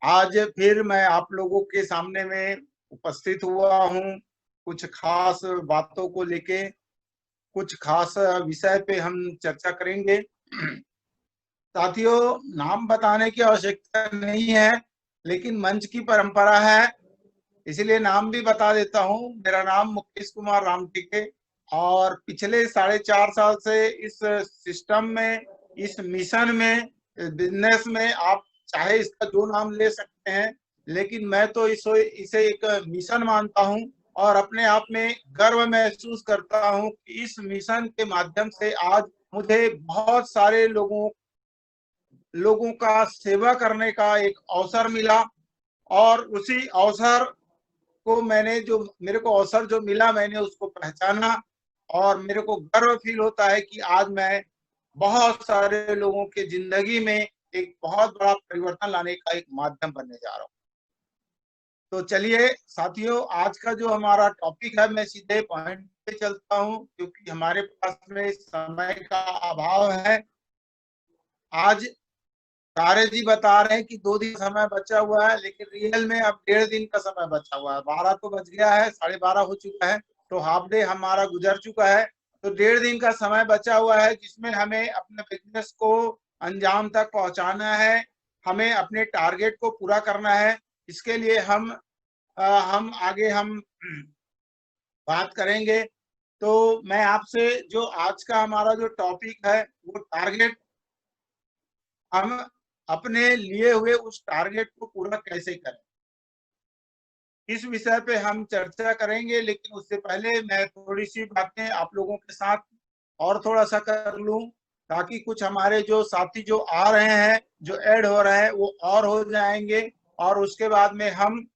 आज फिर मैं आप लोगों के सामने में उपस्थित हुआ हूँ। कुछ खास बातों को लेके, कुछ खास विषय पे हम चर्चा करेंगे। साथियों, नाम बताने की आवश्यकता नहीं है, लेकिन मंच की परंपरा है, इसलिए नाम भी बता देता हूँ। मेरा नाम मुकेश कुमार रामटिके और पिछले 4.5 साल से इस सिस्टम में, इस मिशन में, बिजनेस में, आप चाहे इसका जो नाम ले सकते हैं, लेकिन मैं तो इसे एक मिशन मानता हूँ और अपने आप में गर्व महसूस करता हूँ कि इस मिशन के माध्यम से आज मुझे बहुत सारे लोगों का सेवा करने का एक अवसर मिला। और उसी अवसर को मेरे को अवसर जो मिला, मैंने उसको पहचाना और मेरे को गर्व फील होता है कि आज मैं बहुत सारे लोगों के जिंदगी में एक बहुत बड़ा परिवर्तन लाने का एक माध्यम बनने जा रहा हूँ। तो चलिए साथियों, आज का जो हमारा टॉपिक है, मैं सीधे पॉइंट पे चलता हूँ क्योंकि हमारे पास में समय का अभाव है। आज तारे जी बता रहे हैं कि 2 दिन समय बचा हुआ है, लेकिन रियल में अब 1.5 दिन का समय बचा हुआ है। 12 तो बज गया है, 12:30 हो चुका है, तो हाफ डे हमारा गुजर चुका है। तो 1.5 दिन का समय बचा हुआ है, जिसमें हमें अपने बिजनेस को अंजाम तक पहुंचाना है, हमें अपने टारगेट को पूरा करना है। इसके लिए हम आगे बात करेंगे। तो मैं आपसे जो आज का हमारा जो टॉपिक है वो टारगेट, हम अपने लिए हुए उस टारगेट को पूरा कैसे करें, इस विषय पे हम चर्चा करेंगे। लेकिन उससे पहले मैं थोड़ी सी बातें आप लोगों के साथ और थोड़ा सा कर लूं, ताकि कुछ हमारे जो साथी जो आ रहे हैं, जो ऐड हो रहे हैं, वो और हो जाएंगे। और उसके बाद में हम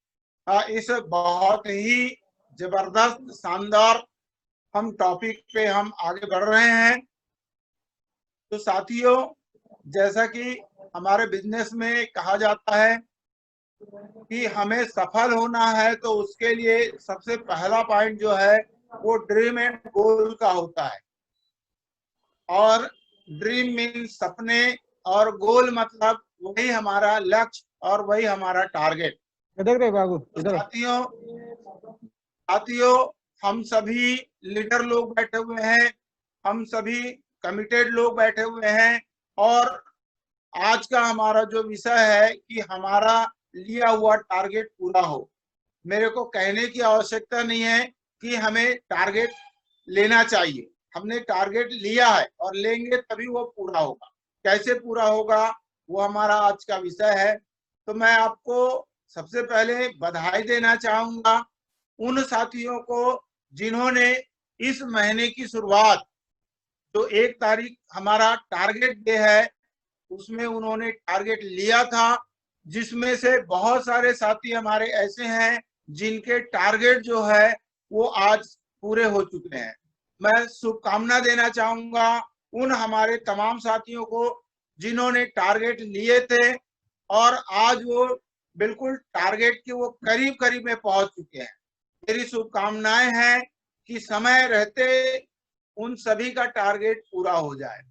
इस बहुत ही जबरदस्त शानदार हम टॉपिक पे हम आगे बढ़ रहे हैं। तो साथियों, जैसा कि हमारे बिजनेस में कहा जाता है कि हमें सफल होना है, तो उसके लिए सबसे पहला पॉइंट जो है वो ड्रीम एंड गोल का होता है। और ड्रीम मीन सपने, और गोल मतलब वही हमारा लक्ष्य और वही हमारा टारगेट। इधर बाबू इधर। साथियों साथियों हम सभी लीडर लोग बैठे हुए हैं, हम सभी कमिटेड लोग बैठे हुए हैं, और आज का हमारा जो विषय है कि हमारा लिया हुआ टारगेट पूरा हो। मेरे को कहने की आवश्यकता नहीं है कि हमें टारगेट लेना चाहिए, हमने टारगेट लिया है और लेंगे तभी वो पूरा होगा। कैसे पूरा होगा, वो हमारा आज का विषय है। तो मैं आपको सबसे पहले बधाई देना चाहूंगा उन साथियों को जिन्होंने इस महीने की शुरुआत, जो 1 तारीख हमारा टारगेट डे है, उसमें उन्होंने टारगेट लिया था। जिसमें से बहुत सारे साथी हमारे ऐसे हैं जिनके टारगेट जो है वो आज पूरे हो चुके हैं। मैं शुभकामना देना चाहूंगा उन हमारे तमाम साथियों को जिन्होंने टारगेट लिए थे और आज वो बिल्कुल टारगेट के वो करीब करीब में पहुंच चुके हैं। मेरी शुभकामनाएं हैं कि समय रहते उन सभी का टारगेट पूरा हो जाए।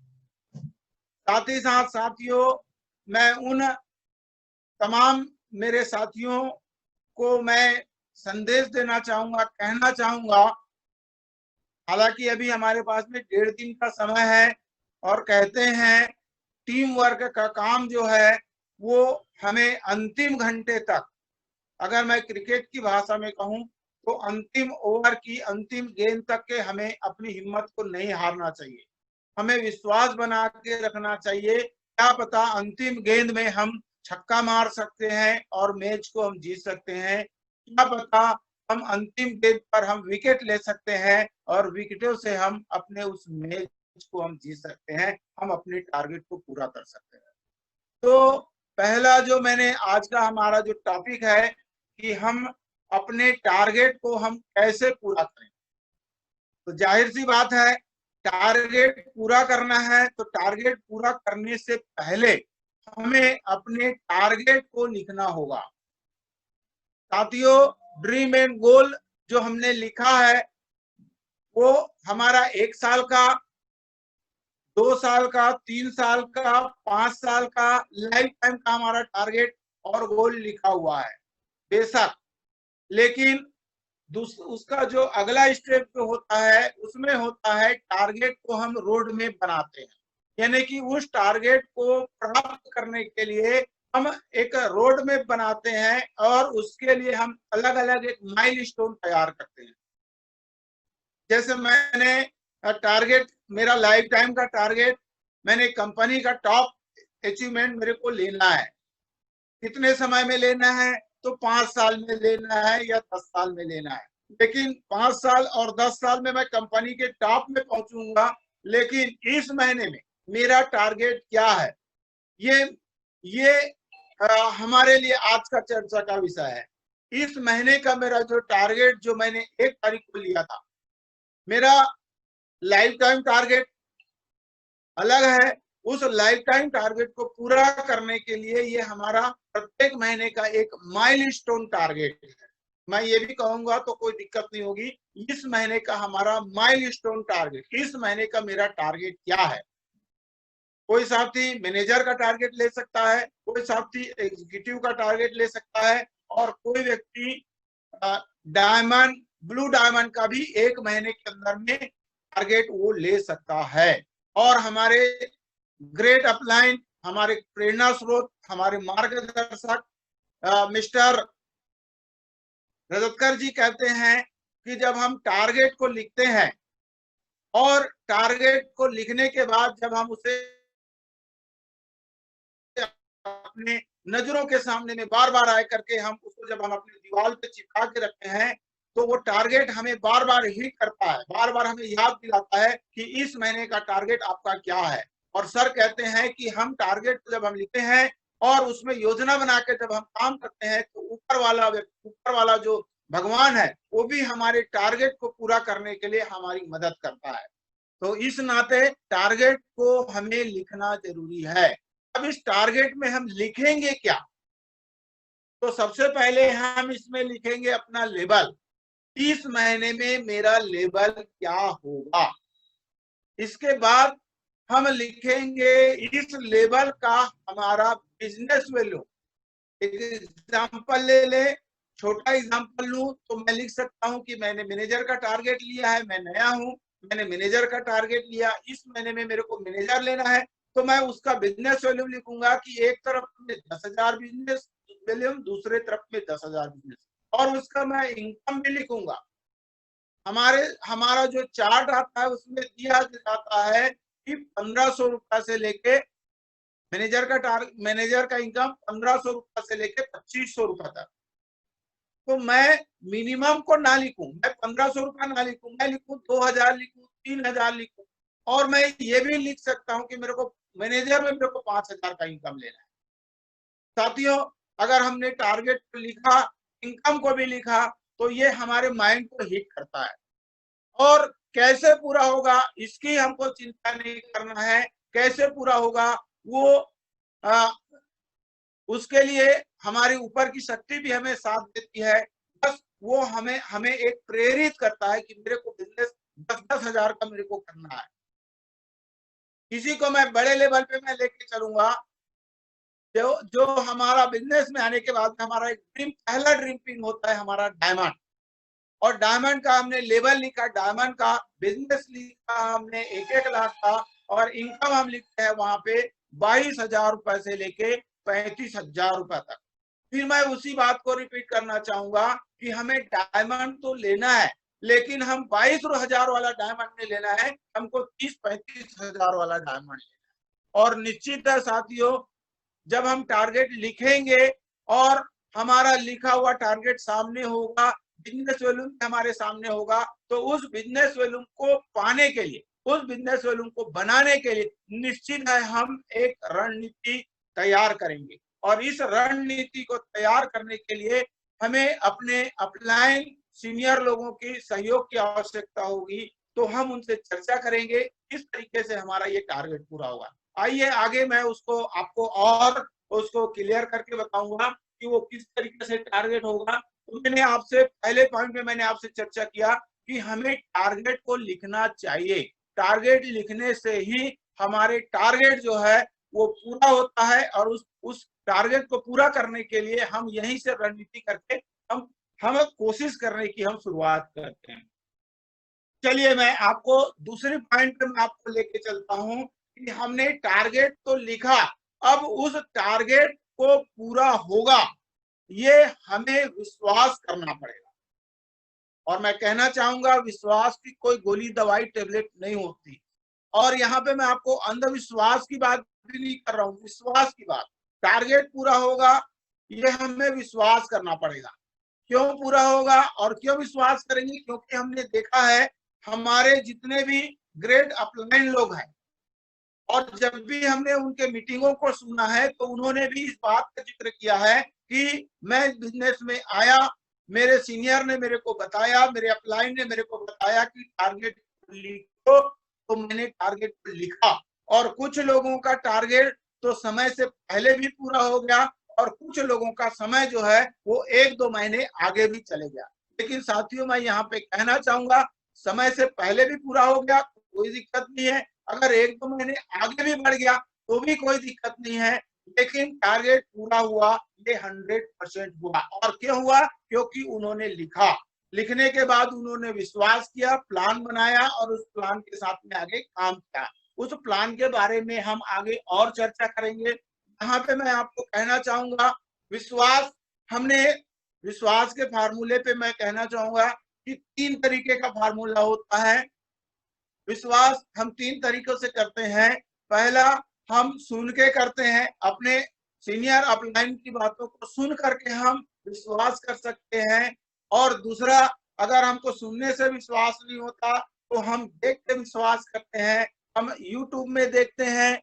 साथ ही साथ साथियों, मैं उन तमाम मेरे साथियों को मैं संदेश देना चाहूंगा, कहना चाहूंगा, हालांकि अभी हमारे पास में 1.5 दिन का समय है, और कहते हैं टीम वर्क का काम जो है वो हमें अंतिम घंटे तक, अगर मैं क्रिकेट की भाषा में कहूं तो अंतिम ओवर की अंतिम गेंद तक के हमें अपनी हिम्मत को नहीं हारना चाहिए। हमें विश्वास बना के रखना चाहिए, क्या पता अंतिम गेंद में हम छक्का मार सकते हैं और मैच को हम जीत सकते हैं। क्या पता हम अंतिम गेंद पर हम विकेट ले सकते हैं और विकेटों से हम अपने उस मैच को हम जीत सकते हैं, हम अपने टारगेट को पूरा कर सकते हैं। तो पहला जो मैंने आज का हमारा जो टॉपिक है कि हम अपने टारगेट को हम कैसे पूरा करें। तो जाहिर सी बात है, टारगेट पूरा करना है, तो टारगेट पूरा करने से पहले हमें अपने टारगेट को लिखना होगा। साथियों, ड्रीम एंड गोल जो हमने लिखा है वो हमारा 1 साल का, 2 साल का, 3 साल का, 5 साल का, लाइफ टाइम का हमारा टारगेट और गोल लिखा हुआ है बेशक, लेकिन उसका जो अगला स्टेप जो होता है उसमें होता है टारगेट को हम रोड मैप बनाते हैं, यानी कि उस टारगेट को प्राप्त करने के लिए हम एक रोड मैप बनाते हैं और उसके लिए हम अलग अलग एक माइलस्टोन तैयार करते हैं। जैसे मैंने टारगेट, मेरा लाइफ टाइम का टारगेट, मैंने कंपनी का टॉप अचीवमेंट मेरे को लेना है, कितने समय में लेना है, तो 5 साल में लेना है या 10 साल में लेना है। लेकिन 5 साल और 10 साल में मैं कंपनी के टॉप में पहुंचूंगा, लेकिन इस महीने में मेरा टारगेट क्या है, ये हमारे लिए आज का चर्चा का विषय है। इस महीने का मेरा जो टारगेट जो मैंने 1 तारीख को लिया था, मेरा लाइफ टाइम टारगेट अलग है। उस लाइफ टाइम टारगेट को पूरा करने के लिए ये हमारा प्रत्येक महीने का एक माइलस्टोन टारगेट है। मैं ये भी कहूंगा तो कोई दिक्कत नहीं होगी, इस महीने का हमारा माइलस्टोन टारगेट, इस महीने का मेरा टारगेट क्या है। कोई साथी मैनेजर का टारगेट ले सकता है, कोई साथी एग्जीक्यूटिव का टारगेट ले सकता है, और कोई व्यक्ति डायमंड, ब्लू डायमंड का भी 1 महीने के अंदर में टारगेट वो ले सकता है। और हमारे ग्रेट अपलाइन, हमारे प्रेरणा स्रोत, हमारे मार्गदर्शक मिस्टर रजतकर जी कहते हैं कि जब हम टारगेट को लिखते हैं और टारगेट को लिखने के बाद जब हम उसे अपने नजरों के सामने में बार बार आए करके हम उसको जब हम अपनी दीवार पे चिपका के रखते हैं, तो वो टारगेट हमें बार बार हिट करता है, बार बार हमें याद दिलाता है कि इस महीने का टारगेट आपका क्या है। और सर कहते हैं कि हम टारगेट जब हम लिखते हैं और उसमें योजना बना के जब हम काम करते हैं, तो ऊपर वाला जो भगवान है वो भी हमारे टारगेट को पूरा करने के लिए हमारी मदद करता है। तो इस नाते टारगेट को हमें लिखना जरूरी है। अब इस टारगेट में हम लिखेंगे क्या, तो सबसे पहले हम इसमें लिखेंगे अपना लेवल। इस महीने में मेरा लेवल क्या होगा। इसके बाद हम लिखेंगे इस लेवल का हमारा बिजनेस वैल्यू। एक एग्जांपल ले ले, छोटा एग्जांपल लूं तो मैं लिख सकता हूं कि मैंने मैनेजर का टारगेट लिया है, मैं नया हूं, मैंने मैनेजर का टारगेट लिया, इस महीने में मेरे को मैनेजर लेना है, तो मैं उसका बिजनेस वैल्यू लिखूंगा कि एक तरफ में 10,000 बिजनेस वैल्यू, दूसरे तरफ में 10,000 बिजनेस, और उसका मैं इनकम भी लिखूंगा। हमारा जो चार्ट आता है उसमें दिया जाता है कि 1,500 रुपए से लेके मैनेजर का इनकम 1,500 रुपए से लेके 2,500 रुपए तक। तो मैं मिनिमम को ना लिखूं, मैं 1,500 रुपया ना लिखूं, मैं लिखूं 2,000 लिखूं, 3,000 लिखूं, और मैं ये भी लिख सकता हूं कि मेरे को मैनेजर में मेरे को 5,000 का इनकम लेना है। साथियों, अगर हमने टारगेट को लिखा, इनकम को भी लिखा, तो ये हमारे माइंड को हिट करता है। और कैसे पूरा होगा इसकी हमको चिंता नहीं करना है, कैसे पूरा होगा वो उसके लिए हमारे ऊपर की शक्ति भी हमें साथ देती है। बस वो हमें एक प्रेरित करता है कि मेरे को बिजनेस 10-10 हजार का मेरे को करना है। किसी को मैं बड़े लेवल पे मैं लेके चलूंगा, जो हमारा बिजनेस में आने के बाद हमारा एक पहला ड्रीम पिन होता है हमारा डायमंड। और डायमंड का हमने लेवल लिखा, डायमंड का बिजनेस लिखा हमने 1-1 लाख का, और इनकम हम लिखते हैं वहां पे 22,000 रुपए से लेके 35,000 रुपए तक। फिर मैं उसी बात को रिपीट करना चाहूंगा कि हमें डायमंड तो लेना है, लेकिन हम 22,000 वाला डायमंड नहीं लेना है, हमको 30-35,000 वाला डायमंड लेना है। और निश्चित है साथियों, जब हम टारगेट लिखेंगे और हमारा लिखा हुआ टारगेट सामने होगा, बिजनेस वॉल्यूम हमारे सामने होगा, तो उस बिजनेस वॉल्यूम को पाने के लिए, उस बिजनेस वॉल्यूम को बनाने के लिए निश्चित है हम एक रणनीति तैयार करेंगे। और इस रणनीति को तैयार करने के लिए हमें अपने अपलाइन सीनियर लोगों की सहयोग की आवश्यकता होगी। तो हम उनसे चर्चा करेंगे, किस तरीके से हमारा ये टारगेट पूरा होगा। आइए आगे मैं उसको आपको और उसको क्लियर करके बताऊंगा कि वो किस तरीके से टारगेट होगा। तो मैंने आपसे पहले पॉइंट में मैंने आपसे चर्चा किया कि हमें टारगेट को लिखना चाहिए। टारगेट लिखने से ही हमारे टारगेट जो है वो पूरा होता है, और उस टारगेट को पूरा करने के लिए हम यहीं से रणनीति करके हम कोशिश करने की हम शुरुआत करते हैं। चलिए मैं आपको दूसरे पॉइंट पे मैं आपको लेके चलता हूं कि हमने टारगेट तो लिखा, अब उस टारगेट को पूरा होगा ये हमें विश्वास करना पड़ेगा। और मैं कहना चाहूंगा विश्वास की कोई गोली दवाई टेबलेट नहीं होती। और यहाँ पे मैं आपको अंधविश्वास की बात भी नहीं कर रहा हूँ, विश्वास की बात। टारगेट पूरा होगा ये हमें विश्वास करना पड़ेगा। क्यों पूरा होगा और क्यों विश्वास करेंगे? क्योंकि हमने देखा है हमारे जितने भी ग्रेट अपलाइन लोग हैं, और जब भी हमने उनके मीटिंगों को सुना है तो उन्होंने भी इस बात का जिक्र किया है कि मैं बिजनेस में आया, मेरे सीनियर ने मेरे को बताया, मेरे अपलाइन ने मेरे को बताया कि टारगेट लिखो, तो मैंने टारगेट लिखा। और कुछ लोगों का टारगेट तो समय से पहले भी पूरा हो गया, और कुछ लोगों का समय जो है वो 1-2 महीने आगे भी चले गया। लेकिन साथियों मैं यहाँ पे कहना चाहूंगा समय से पहले भी पूरा हो गया कोई दिक्कत नहीं है, अगर 1-2 महीने आगे भी बढ़ गया तो भी कोई दिक्कत नहीं है, लेकिन टारगेट पूरा हुआ ये 100% हुआ। और क्यों हुआ? क्योंकि उन्होंने लिखा, लिखने के बाद उन्होंने विश्वास किया, प्लान बनाया और उस प्लान के साथ में आगे काम किया। उस प्लान के बारे में हम आगे और चर्चा करेंगे। यहाँ पे मैं आपको कहना चाहूंगा विश्वास, हमने विश्वास के फार्मूले पे मैं कहना चाहूंगा कि 3 तरीके का फार्मूला होता है। विश्वास हम 3 तरीकों से करते हैं। पहला, हम सुन के करते हैं, अपने सीनियर अपलाइन की बातों को सुन करके हम विश्वास कर सकते हैं। और दूसरा, अगर हमको सुनने से विश्वास नहीं होता तो हम देख के विश्वास करते हैं। हम यूट्यूब में देखते हैं,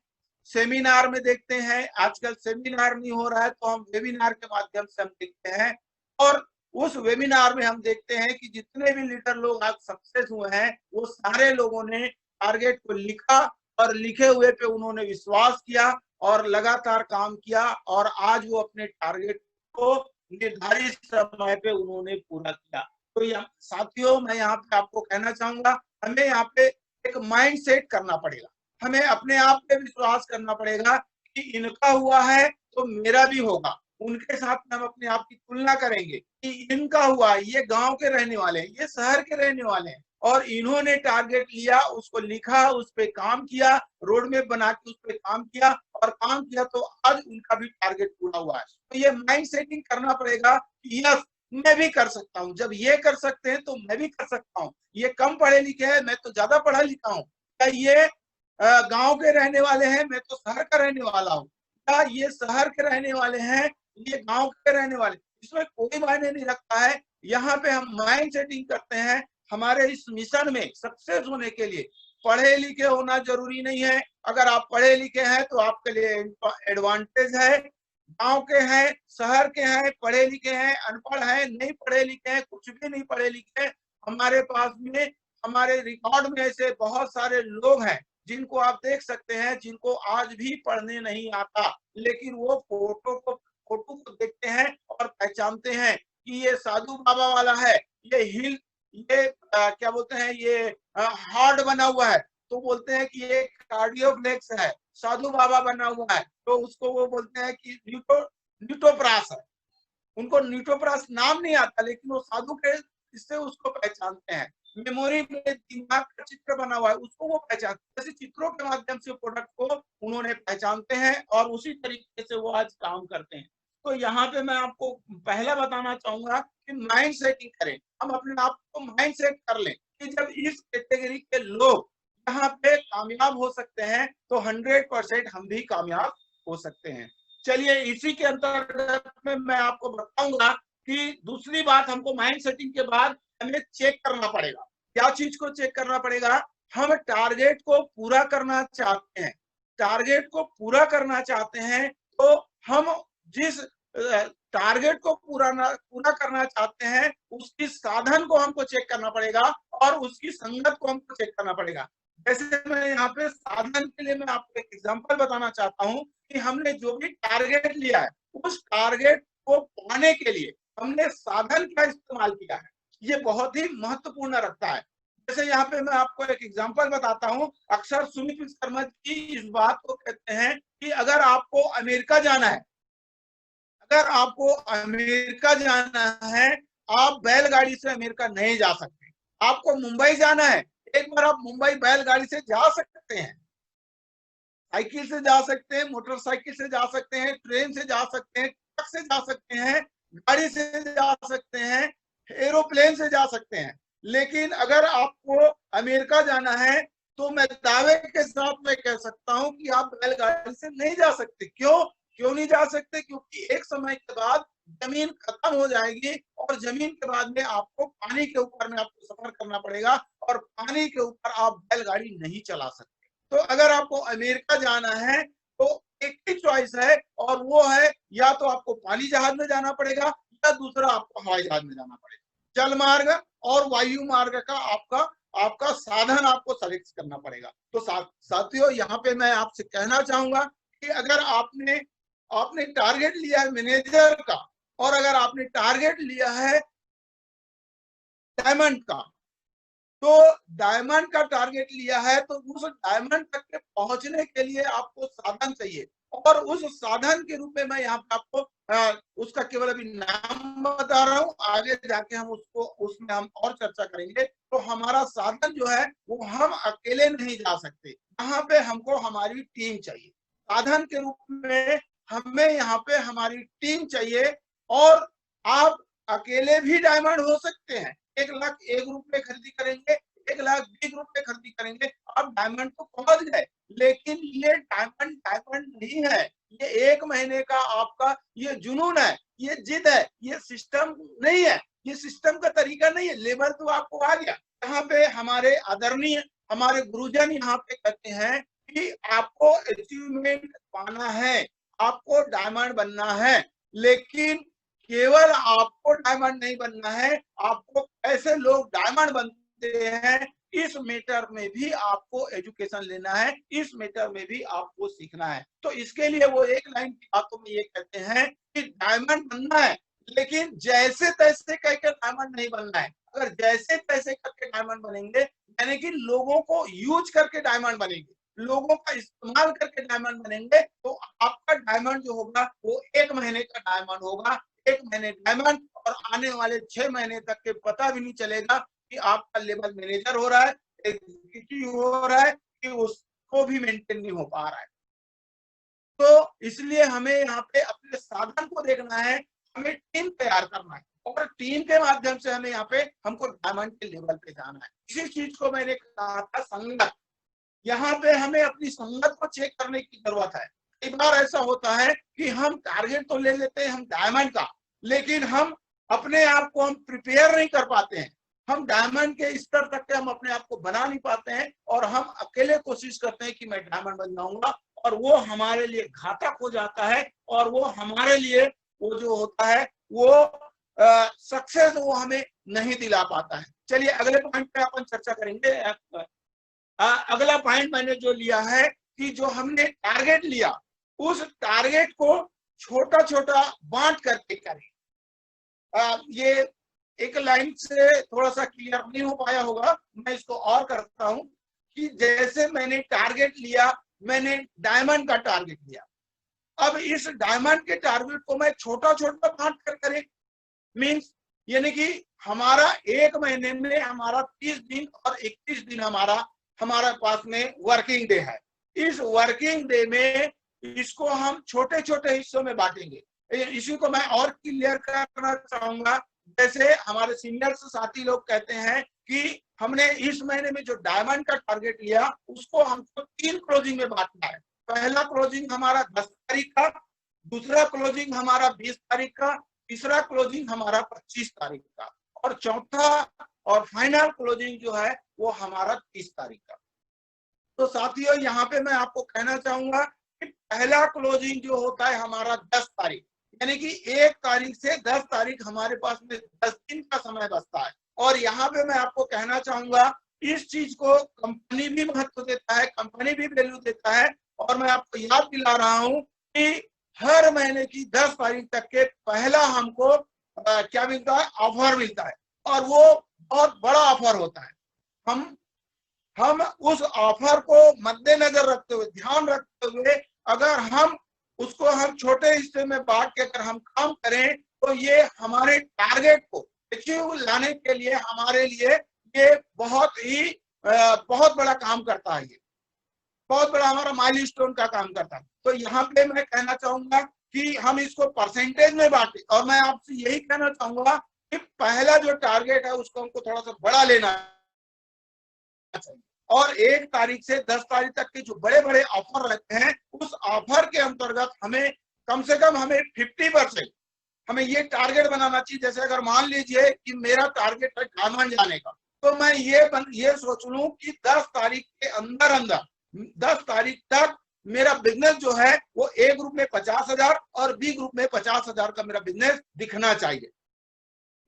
सेमिनार में देखते हैं, आजकल सेमिनार नहीं हो रहा है तो हम वेबिनार के माध्यम से हम देखते हैं। और उस वेबिनार में हम देखते हैं कि जितने भी लीडर लोग आज सक्सेस हुए हैं वो सारे लोगों ने टारगेट को लिखा, और लिखे हुए पे उन्होंने विश्वास किया और लगातार काम किया, और आज वो अपने टारगेट को निर्धारित समय पे उन्होंने पूरा किया। तो यहाँ साथियों मैं यहाँ पे आपको कहना चाहूंगा हमें यहाँ पे एक माइंड सेट करना पड़ेगा, हमें अपने आप पे विश्वास करना पड़ेगा कि इनका हुआ है तो मेरा भी होगा। उनके साथ हम अपने आप की तुलना करेंगे कि इनका हुआ, ये गांव के रहने वाले हैं, ये शहर के रहने वाले हैं, और इन्होंने टारगेट लिया, उसको लिखा, उस पर काम किया, रोड मैप बना के उस पर काम किया, और काम किया तो आज उनका भी टारगेट पूरा हुआ है। तो ये माइंड सेटिंग करना पड़ेगा कि यस मैं भी कर सकता हूँ, जब ये कर सकते हैं तो मैं भी कर सकता हूँ। ये कम पढ़े लिखे हैं, मैं तो ज्यादा पढ़ा लिखा हूँ। क्या ये गांव के रहने वाले हैं, मैं तो शहर का रहने वाला हूँ। क्या ये शहर के रहने वाले हैं, ये गांव के रहने वाले, इसमें कोई मायने नहीं रखता है। यहाँ पे हम माइंड सेटिंग करते हैं। हमारे इस मिशन में सक्सेस होने के लिए पढ़े लिखे होना जरूरी नहीं है। अगर आप पढ़े लिखे हैं तो आपके लिए एडवांटेज है। गांव के हैं, शहर के हैं, पढ़े लिखे हैं, अनपढ़ हैं, नहीं पढ़े लिखे हैं, कुछ भी नहीं पढ़े लिखे हैं, हमारे पास में हमारे रिकॉर्ड में ऐसे बहुत सारे लोग हैं जिनको आप देख सकते हैं, जिनको आज भी पढ़ने नहीं आता, लेकिन वो फोटो को देखते हैं और पहचानते हैं कि ये साधु बाबा वाला है, ये हिल, ये क्या बोलते हैं, ये हार्ड बना हुआ है तो बोलते हैं कि ये कार्डियोफ्लेक्स है। साधु बाबा बना हुआ है तो उसको वो बोलते हैं कि न्यूटोप्रास है। उनको न्यूटोप्रास नाम नहीं आता, लेकिन वो साधु के इससे उसको पहचानते हैं। मेमोरी में दिमाग का चित्र बना हुआ है, उसको वो पहचानते हैं। ऐसे चित्रों के माध्यम से प्रोडक्ट को उन्होंने पहचानते हैं और उसी तरीके से वो आज काम करते हैं। तो यहाँ पे मैं आपको पहला बताना चाहूंगा कि माइंड सेटिंग करें, हम अपने आप को माइंड सेट कर लें कि जब इस कैटेगरी के लोग यहाँ पे कामयाब हो सकते हैं तो 100% हम भी कामयाब हो सकते हैं। चलिए इसी के अंतर्गत में मैं आपको बताऊंगा कि दूसरी बात, हमको माइंड सेटिंग के बाद हमें चेक करना पड़ेगा। क्या चीज को चेक करना पड़ेगा? हम टारगेट को पूरा करना चाहते हैं, टारगेट को पूरा करना चाहते हैं तो हम जिस टारगेट को पूरा करना चाहते हैं उसकी साधन को हमको चेक करना पड़ेगा और उसकी संगत को हमको चेक करना पड़ेगा। जैसे मैं यहाँ पे साधन के लिए मैं आपको एक एग्जांपल बताना चाहता हूँ कि हमने जो भी टारगेट लिया है उस टारगेट को पाने के लिए हमने साधन क्या इस्तेमाल किया है, ये बहुत ही महत्वपूर्ण रखता है। जैसे यहाँ पे मैं आपको एक एग्जांपल बताता हूँ। अक्सर सुमित विश्वकर्मा जी इस बात को कहते हैं कि अगर आपको अमेरिका जाना है, अगर आपको अमेरिका जाना है, आप बैलगाड़ी से अमेरिका नहीं जा सकते। आपको मुंबई जाना है, एक बार आप मुंबई बैलगाड़ी से जा सकते हैं, साइकिल से जा सकते हैं, मोटरसाइकिल से जा सकते हैं, ट्रेन से जा सकते हैं, ट्रक से जा सकते हैं, गाड़ी से जा सकते हैं, एरोप्लेन से जा सकते हैं। लेकिन अगर आपको अमेरिका जाना है तो मैं दावे के साथ मैं कह सकता हूं कि आप बैलगाड़ी से नहीं जा सकते। क्यों नहीं जा सकते? क्योंकि एक समय के बाद जमीन खत्म हो जाएगी और जमीन के बाद में आपको पानी के ऊपर में आपको सफर करना पड़ेगा और पानी के ऊपर आप बैलगाड़ी नहीं चला सकते। तो अगर आपको अमेरिका जाना है तो एक ही चॉइस है और वो है या तो आपको पानी जहाज में जाना पड़ेगा या दूसरा आपको हवाई जहाज में जाना पड़ेगा। जल मार्ग और वायु मार्ग का आपका साधन आपको सेलेक्ट करना पड़ेगा। तो साथियों यहाँ पे मैं आपसे कहना चाहूंगा कि अगर आपने टारगेट लिया है मैनेजर का और अगर आपने टारगेट लिया है डायमंड का, तो डायमंड का टारगेट लिया है तो उस डायमंड तक के पहुंचने के लिए आपको साधन चाहिए और उस साधन के रूप में मैं यहाँ पे आपको उसका केवल अभी नाम बता रहा हूँ। आगे जाके हम उसमें हम और चर्चा करेंगे। तो हमारा साधन जो है वो हम अकेले नहीं जा सकते, यहाँ पे हमको हमारी टीम चाहिए। साधन के रूप में हमें यहाँ पे हमारी टीम चाहिए और आप अकेले भी डायमंड हो सकते हैं। 1,01,000 खरीदी करेंगे, 1,20,000 खरीदी करेंगे, आप डायमंड तो पहुंच गए। लेकिन ये डायमंड नहीं है, ये 1 महीने का आपका ये जुनून है, ये जिद है, ये सिस्टम नहीं है, ये सिस्टम का तरीका नहीं है। लेवल तो आपको आ गया। यहाँ पे हमारे आदरणीय हमारे गुरुजन यहाँ पे कहते हैं कि आपको अचीवमेंट पाना है, आपको डायमंड बनना है। लेकिन केवल आपको डायमंड नहीं बनना है, आपको कैसे लोग डायमंड बनते हैं इस मैटर में भी आपको एजुकेशन लेना है, इस मैटर में भी आपको सीखना है। तो इसके लिए वो एक लाइन की बातों में ये कहते हैं कि डायमंड बनना है लेकिन जैसे तैसे करके डायमंड नहीं बनना है। अगर जैसे तैसे करके डायमंड बनेंगे यानी कि लोगों को यूज करके डायमंड बनेंगे, लोगों का इस्तेमाल करके डायमंड बनेंगे, तो आपका डायमंड जो होगा वो 1 महीने का डायमंड होगा। 1 महीने डायमंड और आने वाले 6 महीने तक के पता भी नहीं चलेगा कि आपका लेवल मैनेजर हो रहा है, एग्जीक्यूटिव हो रहा है कि उसको भी मेंटेन नहीं हो पा रहा है। तो इसलिए हमें यहाँ पे अपने साधन को देखना है, हमें टीम तैयार करना है और टीम के माध्यम से हमें यहाँ पे हमको डायमंड के लेवल पे जाना है। इसी चीज को मैंने कहा था संगत। यहाँ पे हमें अपनी संगत को चेक करने की जरूरत है। कई बार ऐसा होता है कि हम टारगेट तो ले लेते हैं हम डायमंड का, लेकिन हम अपने आप को हम प्रिपेयर नहीं कर पाते हैं। हम डायमंड के स्तर तक के हम अपने आप को बना नहीं पाते हैं और हम अकेले कोशिश करते हैं कि मैं डायमंड बन जाऊंगा और वो हमारे लिए घातक हो जाता है और वो हमारे लिए वो जो होता है वो सक्सेस वो हमें नहीं दिला पाता है। चलिए अगले पॉइंट पे अपन चर्चा करेंगे। अगला पॉइंट मैंने जो लिया है कि जो हमने टारगेट लिया उस टारगेट को छोटा छोटा बांट करके करें। ये एक लाइन से थोड़ा सा क्लियर नहीं हो पाया होगा, मैं इसको और करता हूं कि जैसे मैंने टारगेट लिया, मैंने डायमंड का टारगेट लिया, अब इस डायमंड के टारगेट को मैं छोटा छोटा बांट कर करें। मीन्स यानी कि हमारा 1 महीने में हमारा 30 दिन और 31 दिन हमारा पास में वर्किंग डे है। इस वर्किंग डे में इसको हम छोटे छोटे हिस्सों में बांटेंगे। इसी को मैं और क्लियर करना चाहूंगा। जैसे हमारे सीनियर्स साथी लोग कहते हैं कि हमने इस महीने में जो डायमंड का टारगेट लिया उसको हमको 3 क्लोजिंग में बांटना है। पहला क्लोजिंग हमारा 10 तारीख का, दूसरा क्लोजिंग हमारा 20 तारीख का, तीसरा क्लोजिंग हमारा 25 तारीख का और चौथा और फाइनल क्लोजिंग जो है वो हमारा 30 तारीख का। तो साथियों यहाँ पे मैं आपको कहना चाहूंगा कि पहला क्लोजिंग जो होता है हमारा 10 तारीख, यानी कि 1 तारीख से 10 तारीख हमारे पास में 10 दिन का समय बचता है। और यहाँ पे मैं आपको कहना चाहूंगा इस चीज को कंपनी भी महत्व देता है, कंपनी भी वैल्यू देता है। और मैं आपको याद दिला रहा हूँ कि हर महीने की 10 तारीख तक के पहला हमको क्या मिलता है, ऑफर मिलता है और वो बहुत बड़ा ऑफर होता है। हम उस ऑफर को मद्देनजर रखते हुए, ध्यान रखते हुए, अगर हम उसको हम छोटे हिस्से में बांट के अगर हम काम करें तो ये हमारे टारगेट को अचीव लाने के लिए हमारे लिए ये बहुत बड़ा काम करता है। ये बहुत बड़ा हमारा माइलस्टोन का काम करता है। तो यहाँ पे मैं कहना चाहूंगा कि हम इसको परसेंटेज में बांटे, और मैं आपसे यही कहना चाहूंगा कि पहला जो टारगेट है उसको हमको थोड़ा सा बड़ा लेना चाहिए, और 1 तारीख से 10 तारीख तक के जो बड़े बड़े ऑफर रहते हैं उस ऑफर के अंतर्गत हमें कम से कम हमें 50% हमें ये टारगेट बनाना चाहिए। जैसे अगर मान लीजिए कि मेरा टारगेट है डायमंड जाने का, तो मैं ये सोच लूं कि 10 तारीख के अंदर अंदर 10 तारीख तक मेरा बिजनेस जो है वो ए ग्रुप में 50,000 और बी ग्रुप में 50,000 का मेरा बिजनेस दिखना चाहिए।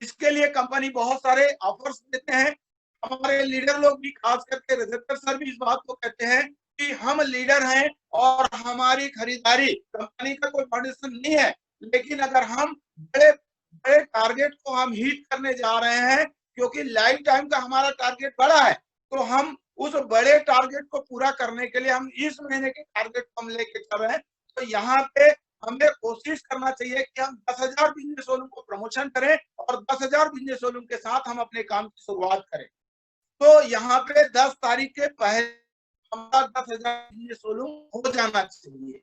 इसके लिए कंपनी बहुत सारे ऑफर्स देते हैं। हमारे लीडर लोग भी, खास करके रजत सर भी इस बात को कहते हैं कि हम लीडर हैं और हमारी खरीदारी कंपनी का कोई फाउंडेशन नहीं है, लेकिन अगर हम बड़े बड़े टारगेट को हम हिट करने जा रहे हैं, क्योंकि लाइफ टाइम का हमारा टारगेट बड़ा है, तो हम उस बड़े टारगेट को पूरा करने के लिए हम इस महीने के टारगेट को हम लेके चल रहे हैं। तो यहाँ पे हमें कोशिश करना चाहिए कि हम 10,000 बिजनेस वॉल्यूम को प्रमोशन करें और 10,000 बिजनेस वॉल्यूम के साथ हम अपने काम की शुरुआत करें। तो यहाँ पे 10 तारीख के पहले हमारा 10,000 बिजनेस वॉल्यूम हो जाना चाहिए।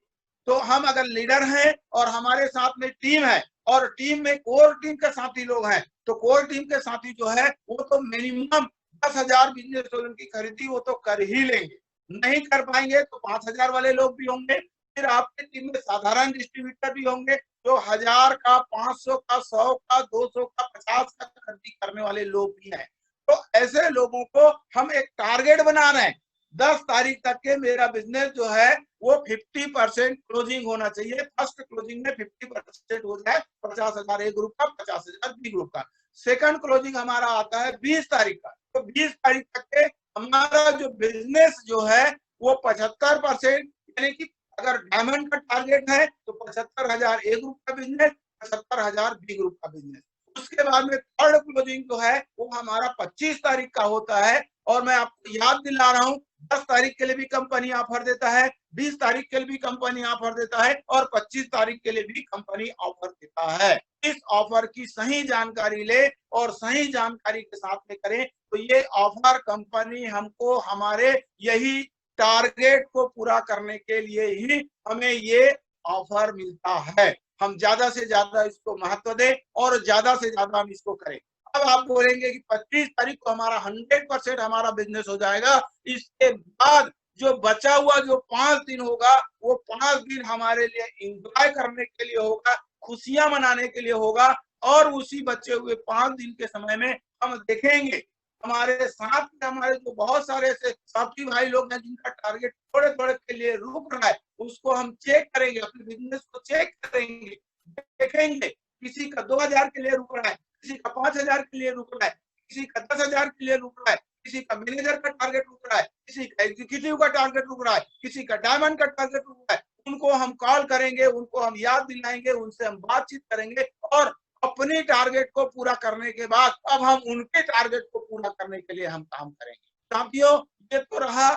तो हम अगर लीडर हैं और हमारे साथ में टीम है और टीम में कोर टीम के साथी लोग हैं, तो कोर टीम के साथी जो है वो तो मिनिमम 10,000 बिजनेस वॉल्यूम की खरीदी वो तो कर ही लेंगे। नहीं कर पाएंगे तो 5,000 वाले लोग भी होंगे। फिर आपकी टीम में साधारण डिस्ट्रीब्यूटर भी होंगे जो 1,000 का, 500 का, 100 का, 200 का, 50 का खरीदी करने वाले लोग भी हैं। तो ऐसे लोगों को हम एक टारगेट बना रहे हैं, 10 तारीख तक के मेरा बिजनेस जो है वो 50% क्लोजिंग होना चाहिए। फर्स्ट क्लोजिंग में 50% हो जाए, 50,000 ए ग्रुप का, 50,000 बी ग्रुप का। सेकंड क्लोजिंग हमारा आता है 20 तारीख का। तो 20 तारीख तक के हमारा जो बिजनेस जो है वो 75%, यानी कि अगर डायमंड का टारगेट है तो 75,000 ए ग्रुप का बिजनेस, 75,000 बी ग्रुप का बिजनेस। उसके बाद में थर्ड क्लोजिंग जो है वो हमारा 25 तारीख का होता है। और मैं आपको याद दिला रहा हूं, 10 तारीख के लिए भी कंपनी ऑफर देता है, 20 तारीख के लिए भी कंपनी ऑफर देता है और 25 तारीख के लिए भी कंपनी ऑफर देता है। इस ऑफर की सही जानकारी ले और सही जानकारी के साथ में करें तो ये ऑफर कंपनी हमको हमारे यही टारगेट को पूरा करने के लिए ही हमें ये ऑफर मिलता है। हम ज्यादा से ज्यादा इसको महत्व दें और ज्यादा से ज्यादा हम इसको करें। अब आप बोलेंगे कि 25 तारीख को हमारा 100% हमारा बिजनेस हो जाएगा, इसके बाद जो बचा हुआ जो 5 दिन होगा वो 5 दिन हमारे लिए एंजॉय करने के लिए होगा, खुशियां मनाने के लिए होगा। और उसी बचे हुए 5 दिन के समय में हम देखेंगे हमारे साथ में हमारे जो बहुत सारे ऐसे साथी भाई लोग हैं जिनका टारगेट थोड़े थोड़े के लिए रुक रहा है, उसको हम चेक करेंगे, अपने बिजनेस को चेक करेंगे, देखेंगे किसी का 2,000 के लिए रुक रहा है, किसी का 5,000 के लिए रुक रहा है, किसी का 10,000 के लिए रुक रहा है, किसी का मैनेजर का टारगेट रुक रहा है, किसी का एग्जीक्यूटिव का टारगेट रुक रहा है, किसी का डायमंड का टारगेट रुक रहा है। उनको हम कॉल करेंगे, उनको हम याद दिलाएंगे, उनसे हम बातचीत करेंगे और अपनी टारगेट को पूरा करने के बाद अब हम उनके टारगेट को पूरा करने के लिए हम काम करेंगे। साथियों, ये तो रहा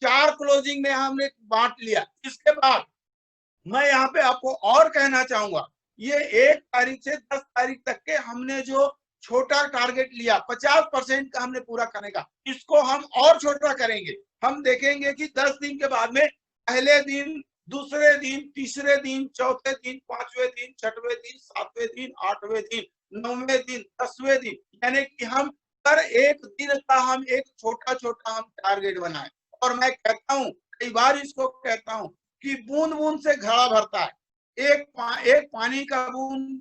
4 क्लोजिंग में हमने बांट लिया। इसके बाद मैं यहाँ पे आपको और कहना चाहूंगा, ये 1 तारीख से 10 तारीख तक के हमने जो छोटा टारगेट लिया 50% का हमने पूरा करने का, इसको हम और छोटा करेंगे। हम देखेंगे कि 10 दिन के बाद में पहले दिन, दूसरे दिन, तीसरे दिन, चौथे दिन, 5वें दिन, 6वें दिन, 7वें दिन, 8वें दिन, 9वें दिन, 10वें दिन, यानी कि हम हर एक दिन का हम एक छोटा छोटा हम टारगेट बनाए। और मैं कहता हूँ, कई बार इसको कहता हूँ कि बूंद बूंद से घड़ा भरता है। एक पानी का बूंद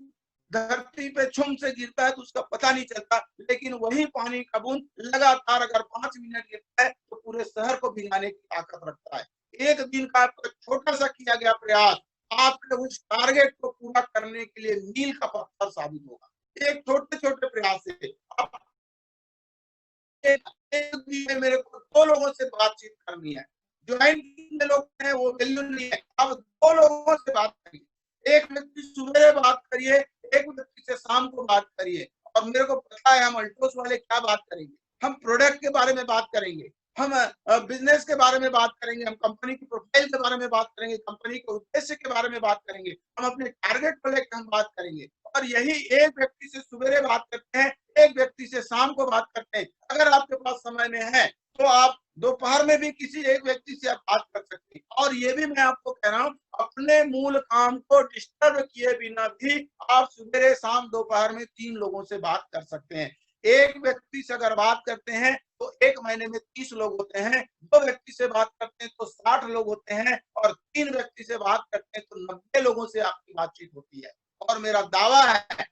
धरती पे छुम से गिरता है तो उसका पता नहीं चलता, लेकिन वही पानी का बूंद लगातार अगर 5 मिनट गिरता है तो पूरे शहर को भिगाने की ताकत रखता है। एक दिन का आपका छोटा सा किया गया प्रयास आपके उस टारगेट को पूरा करने के लिए मील का पत्थर साबित होगा। एक छोटे छोटे प्रयास से एक दिन में मेरे को 2 लोगों से बातचीत करनी है, ज्वाइन में लोग हैं वो वैल्यू नहीं है, अब 2 लोगों से बात करिए। एक व्यक्ति सुबह बात करिए, एक व्यक्ति से शाम को बात करिए। और मेरे को पता है हम अल्टोस वाले क्या बात करेंगे, बारे में बात करेंगे, हम बिजनेस के बारे में बात करेंगे, हम कंपनी की प्रोफाइल के बारे में बात करेंगे, कंपनी के उद्देश्य के बारे में बात करेंगे, हम अपने टारगेट को लेकर हम बात करेंगे। और यही एक व्यक्ति से सवेरे बात करते हैं, एक व्यक्ति से शाम को बात करते हैं। अगर आपके पास समय में है तो आप दोपहर में भी किसी एक व्यक्ति से आप बात कर सकते हैं। और ये भी मैं आपको कह रहा हूँ, अपने मूल काम को डिस्टर्ब किए बिना भी आप सवेरे शाम दोपहर में 3 लोगों से बात कर सकते हैं। एक व्यक्ति से अगर बात करते हैं तो एक महीने में 30 लोग होते हैं, 2 व्यक्ति से बात करते हैं तो 60 लोग होते हैं, और 3 व्यक्ति से बात करते हैं तो 90 लोगों से आपकी बातचीत होती है। और मेरा दावा है,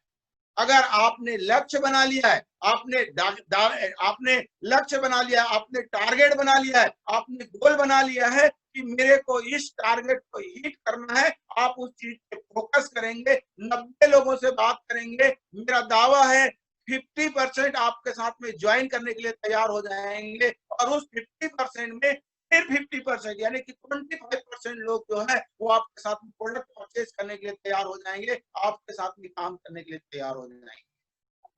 अगर आपने लक्ष्य बना लिया है, आपने लक्ष्य बना लिया, आपने टारगेट बना लिया है, आपने गोल बना लिया है कि मेरे को इस टारगेट को हिट करना है, आप उस चीज पे फोकस करेंगे, 90 लोगों से बात करेंगे, मेरा दावा है 50% आपके साथ में ज्वाइन करने के लिए तैयार हो जाएंगे। और उस 50% में फिर 50% यानी कि 25% लोग जो है वो आपके साथ में प्रोडक्ट परचेज करने के लिए तैयार हो जाएंगे, आपके साथ में काम करने के लिए तैयार हो जाएंगे।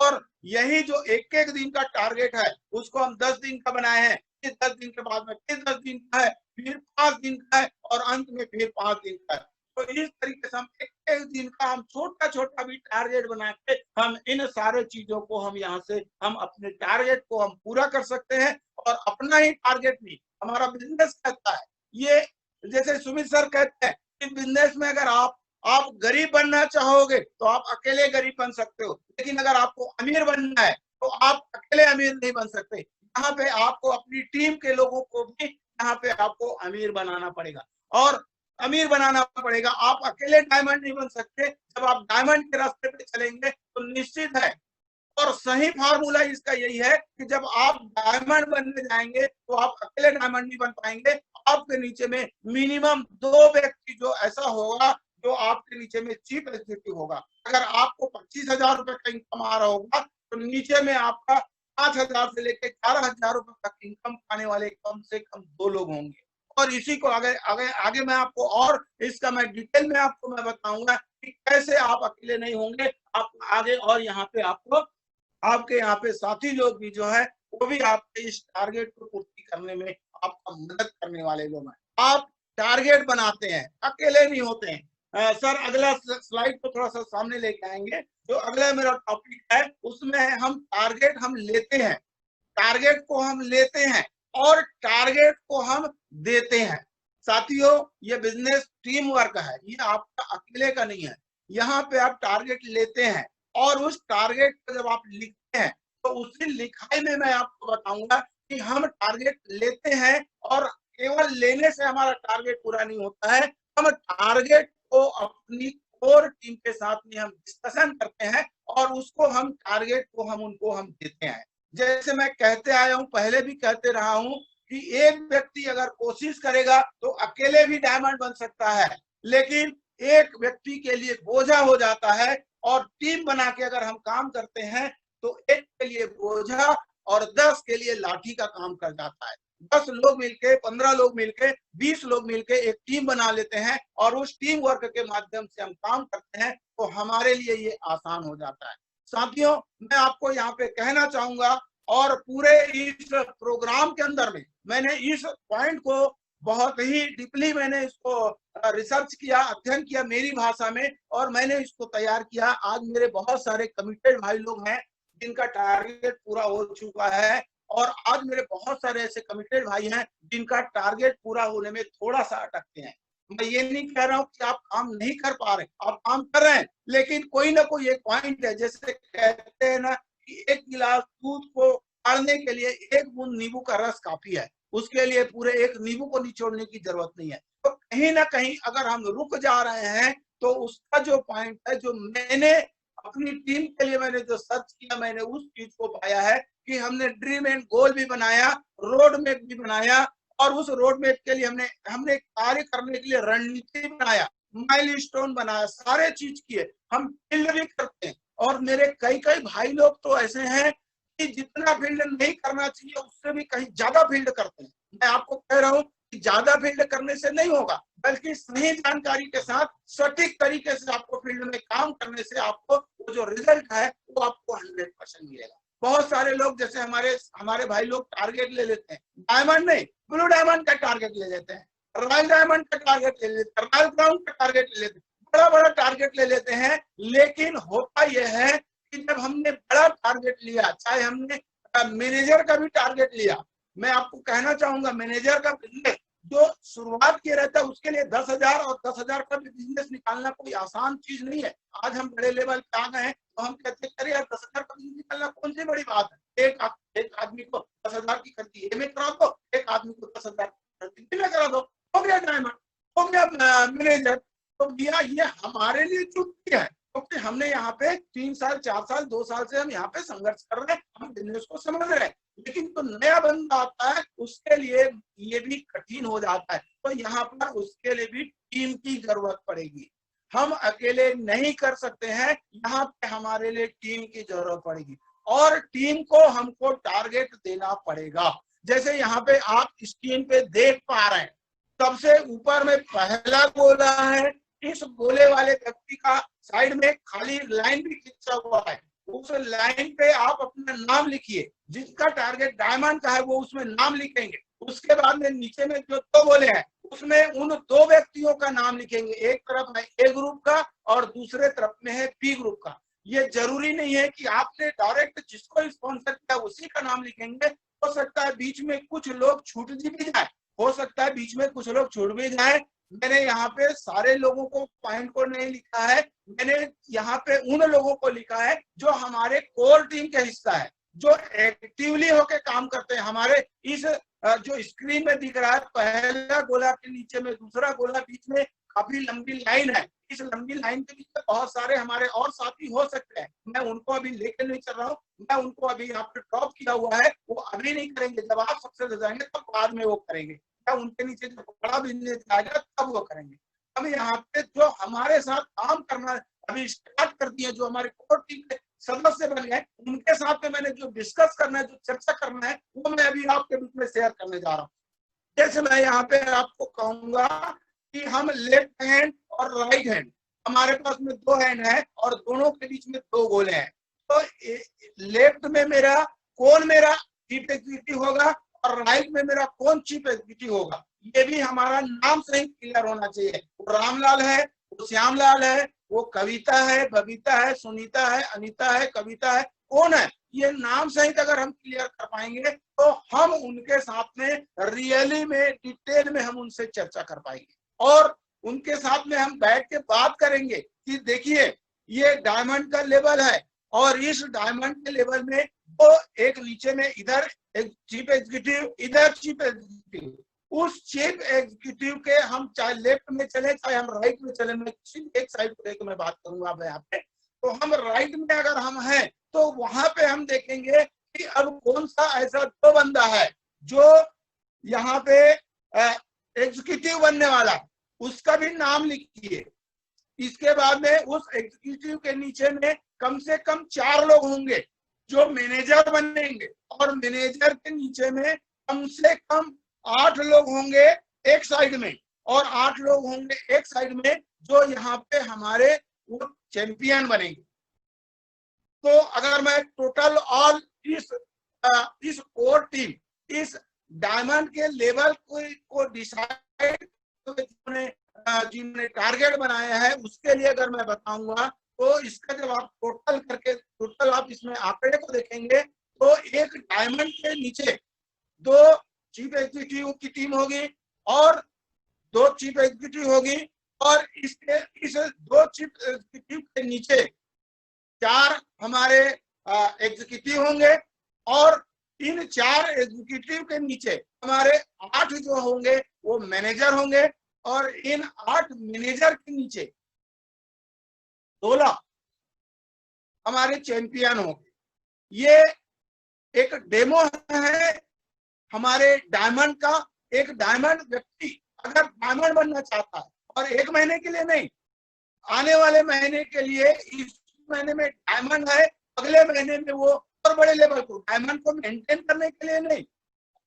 और यही जो एक एक दिन का टारगेट है उसको हम 10 दिन का बनाए हैं, फिर 10 दिन के बाद में फिर 10 दिन का है, फिर 5 दिन का है, और अंत में फिर 5 दिन का है। तो इस तरीके से हम एक एक दिन का हम छोटा छोटा भी टारगेट बना के हम इन सारे चीजों को हम यहाँ से हम अपने टारगेट को हम पूरा कर सकते हैं। और अपना ही टारगेट नहीं, हमारा बिजनेस कहता है, ये जैसे सुमित सर कहते हैं कि बिजनेस में अगर आप गरीब बनना चाहोगे तो आप अकेले गरीब बन सकते हो, लेकिन अगर आपको अमीर बनना है तो आप अकेले अमीर नहीं बन सकते। यहाँ पे आपको अपनी टीम के लोगों को भी यहाँ पे आपको अमीर बनाना पड़ेगा, और अमीर बनाना पड़ेगा। आप अकेले डायमंड नहीं बन सकते। जब आप डायमंड के रास्ते पे चलेंगे तो निश्चित है, और सही फार्मूला इसका यही है कि जब आप डायमंड बनने जाएंगे तो आप अकेले डायमंड नहीं बन पाएंगे, आपके नीचे में मिनिमम 2 व्यक्ति जो ऐसा होगा जो आपके नीचे में चीफ एग्जीक्यूटिव होगा। अगर आपको 25,000 रुपए का इनकम आ रहा होगा तो नीचे में आपका 5,000 से लेकर 11,000 रुपए तक इनकम पाने वाले कम से कम 2 लोग होंगे। और इसी को आगे आगे आगे मैं आपको और इसका मैं डिटेल में आपको मैं बताऊंगा कि कैसे आप अकेले नहीं होंगे, आप आगे और यहाँ पे आपको आपके यहाँ पे साथी लोग भी जो है वो भी आपके इस टारगेट को पूर्ति करने में आपका मदद करने वाले लोग हैं। आप टारगेट बनाते हैं, अकेले नहीं होते हैं। सर अगला स्लाइड को थोड़ा सा सामने लेके आएंगे। जो अगला मेरा टॉपिक है उसमें हम टारगेट हम लेते हैं, टारगेट को हम लेते हैं और टारगेट को हम देते हैं। साथियों, ये बिजनेस टीम वर्क है, ये आपका अकेले का नहीं है। यहाँ पे आप टारगेट लेते हैं और उस टारगेट को जब आप लिखते हैं तो उसी लिखाई में मैं आपको बताऊंगा कि हम टारगेट लेते हैं, और केवल लेने से हमारा टारगेट पूरा नहीं होता है। हम टारगेट को अपनी कोर टीम के साथ में हम डिस्कशन करते हैं और उसको हम टारगेट को हम उनको हम देते हैं। जैसे मैं कहते आया हूं, पहले भी कहते रहा हूं कि एक व्यक्ति अगर कोशिश करेगा तो अकेले भी डायमंड बन सकता है, लेकिन एक व्यक्ति के लिए बोझा हो जाता है। और टीम बना के अगर हम काम करते हैं तो एक के लिए बोझा और 10 के लिए लाठी का काम कर जाता है। 10 लोग मिलके, 15 लोग मिलके, 20 लोग मिलके एक टीम बना लेते हैं और उस टीम वर्क के माध्यम से हम काम करते हैं तो हमारे लिए ये आसान हो जाता है। साथियों, मैं आपको यहाँ पे कहना चाहूंगा, और पूरे इस प्रोग्राम के अंदर में मैंने इस पॉइंट को बहुत ही डीपली मैंने इसको रिसर्च किया, अध्ययन किया मेरी भाषा में, और मैंने इसको तैयार किया। आज मेरे बहुत सारे कमिटेड भाई लोग हैं जिनका टारगेट पूरा हो चुका है, और आज मेरे बहुत सारे ऐसे कमिटेड भाई हैं जिनका टारगेट पूरा होने में थोड़ा सा अटकते हैं। मैं ये नहीं कह रहा हूँ कि आप काम नहीं कर पा रहे, आप काम कर रहे हैं, लेकिन कोई ना कोई एक पॉइंट है, जैसे कहते हैं ना कि एक गिलास दूध को काढ़ने के लिए एक बूंद नींबू का रस काफी है, उसके लिए पूरे एक नींबू को निचोड़ने की जरूरत नहीं है। तो कहीं ना कहीं अगर हम रुक जा रहे हैं तो उसका जो पॉइंट है, जो मैंने अपनी टीम के लिए मैंने जो सर्च किया, मैंने उस चीज को पाया है कि हमने ड्रीम एंड गोल भी बनाया, रोड मैप भी बनाया, और उस रोड मैप के लिए हमने कार्य करने के लिए रणनीति बनाया, माइलस्टोन बनाया, सारे चीज किए। हम फील्ड भी करते हैं, और मेरे कई कई भाई लोग तो ऐसे हैं कि जितना फील्ड नहीं करना चाहिए उससे भी कहीं ज्यादा फील्ड करते हैं। मैं आपको कह रहा हूँ कि ज्यादा फील्ड करने से नहीं होगा, बल्कि सही जानकारी के साथ सटीक तरीके से आपको फील्ड में काम करने से आपको वो जो रिजल्ट है वो आपको 100% मिलेगा। बहुत सारे लोग जैसे हमारे भाई लोग टारगेट ले लेते हैं, डायमंड नहीं ब्लू डायमंड का टारगेट ले लेते हैं, रॉयल डायमंड का टारगेट ले लेते हैं, रॉयल क्राउन का टारगेट ले लेते हैं, बड़ा बड़ा टारगेट ले लेते हैं। लेकिन होता यह है कि जब हमने बड़ा टारगेट लिया, चाहे हमने मैनेजर का भी टारगेट लिया, मैं आपको कहना चाहूंगा मैनेजर का बिजनेस जो शुरुआत किया रहता है उसके लिए 10,000 और 10,000 का भी बिजनेस निकालना कोई आसान चीज नहीं है। आज हम बड़े लेवल पे आ गए हैं तो हम कहते हैं अरे यार 10,000 का बिजनेस निकालना कौन सी बड़ी बात है। एक आदमी को 10,000 की खर्ची ए में करा दो, एक आदमी को 10,000 की खर्ची बी में करा दो, हो गया डायमंड, हो गया मैनेजर। तो भैया ये हमारे लिए चुटकी है, क्योंकि हमने यहाँ पे 3 साल 4 साल 2 साल से हम यहाँ पे संघर्ष कर रहे हैं, हम बिजनेस को समझ रहे हैं। लेकिन तो नया बंदा आता है उसके लिए ये भी कठिन हो जाता है, तो यहाँ पर उसके लिए भी टीम की जरूरत पड़ेगी। हम अकेले नहीं कर सकते हैं, यहाँ पे हमारे लिए टीम की जरूरत पड़ेगी और टीम को हमको टारगेट देना पड़ेगा। जैसे यहाँ पे आप स्क्रीन पे देख पा रहे हैं, सबसे ऊपर में पहला गोला है, इस गोले वाले व्यक्ति का साइड में खाली लाइन भी खींचा हुआ है, उस लाइन पे आप अपना नाम लिखिए। जिसका टारगेट डायमंड का है वो उसमें नाम लिखेंगे। उसके बाद में नीचे में जो 2 गोले हैं उसमें उन 2 व्यक्तियों का नाम लिखेंगे, एक तरफ है ए ग्रुप का और दूसरे तरफ में है बी ग्रुप का। ये जरूरी नहीं है कि आपने डायरेक्ट जिसको स्पॉन्सर किया उसी का नाम लिखेंगे, हो सकता है बीच में कुछ लोग छूट भी जाए, हो सकता है बीच में कुछ लोग छूट भी जाए। मैंने यहाँ पे सारे लोगों को पॉइंट को नहीं लिखा है, मैंने यहाँ पे उन लोगों को लिखा है जो हमारे कोर टीम के हिस्सा है, जो एक्टिवली होके काम करते हैं। हमारे इस जो स्क्रीन में दिख रहा है पहला गोला के नीचे में दूसरा गोला, बीच में काफी लंबी लाइन है, इस लंबी लाइन के बीच में बहुत सारे हमारे और साथी हो सकते हैं। मैं उनको अभी लेकर नहीं चल रहा हूँ, मैं उनको अभी यहाँ पे ड्रॉप किया हुआ है, वो अभी नहीं करेंगे, जब आप सक्सेस हो जाएंगे तब बाद में वो करेंगे, या उनके नीचे जो बड़ा बिजनेस आएगा तब वो करेंगे। अब यहाँ पे जो हमारे साथ काम करना अभी स्टार्ट कर दिए, जो हमारे कोर टीम के सदस्य बन गए, उनके साथ में मैंने जो डिस्कस करना है, जो चर्चा करना है, वो मैं अभी आपके बीच में शेयर करने जा रहा हूँ। जैसे मैं यहाँ पे आपको कहूंगा कि हम लेफ्ट हैंड और राइट हैंड, हमारे पास में 2 हैंड है और दोनों के बीच में 2 गोले हैं। तो लेफ्ट में मेरा कौन मेरा चीफ एग्जीक्यूटिव होगा और राइट में मेरा कौन चीफ एग्जीक्यूटिव होगा, ये भी हमारा नाम सही क्लियर होना चाहिए। वो रामलाल है, वो श्यामलाल है, वो कविता है, बबीता है, सुनीता है, अनीता है, कविता है, कौन है, ये नाम सहित अगर हम क्लियर कर पाएंगे तो हम उनके साथ में रियली में डिटेल में हम उनसे चर्चा कर पाएंगे और उनके साथ में हम बैठ के बात करेंगे कि देखिए ये डायमंड का लेवल है और इस डायमंड के लेवल में वो एक नीचे में इधर एक चीफ एग्जीक्यूटिव, इधर चीफ एग्जीक्यूटिव, उस चीफ एग्जीक्यूटिव के हम चाहे लेफ्ट में चले चाहे हम राइट में चले, मैं किसी एक साइड को लेकर मैं बात करूंगा यहाँ पे, तो हम राइट में अगर हम हैं तो वहां पे हम देखेंगे कि अब कौन सा ऐसा 2 बंदा है जो यहाँ पे एग्जीक्यूटिव बनने वाला है, उसका भी नाम लिखिए। इसके बाद में उस एग्जीक्यूटिव के नीचे में कम से कम 4 लोग होंगे जो मैनेजर बनेंगे और मैनेजर के नीचे में कम से कम 8 लोग होंगे एक साइड में और 8 लोग होंगे एक साइड में जो यहाँ पे हमारे वो चैंपियन बनेंगे। तो अगर मैं टोटल ऑल इस कोर टीम, इस डायमंड के लेवल को डिसाइड जिन्होंने टारगेट बनाया है उसके लिए अगर मैं बताऊंगा तो इसका जब आप टोटल करके टोटल आप इसमें आंकड़े को देखेंगे तो एक डायमंड के नीचे 2 चीफ एग्जीक्यूटिव की टीम होगी और 2 चीफ एग्जीक्यूटिव होगी और इस 2 चीफ एग्जीक्यूटिव के नीचे 4 हमारे एग्जीक्यूटिव होंगे और इन 4 एग्जीक्यूटिव के नीचे हमारे 8 जो होंगे वो मैनेजर होंगे और इन 8 मैनेजर के नीचे 16 हमारे चैंपियन होंगे। ये एक डेमो है हमारे डायमंड का। एक डायमंड व्यक्ति अगर डायमंड बनना चाहता है और 1 महीने के लिए नहीं, आने वाले महीने के लिए, इस महीने में डायमंड है, अगले महीने में वो और बड़े लेवल को डायमंड को मेंटेन करने के लिए नहीं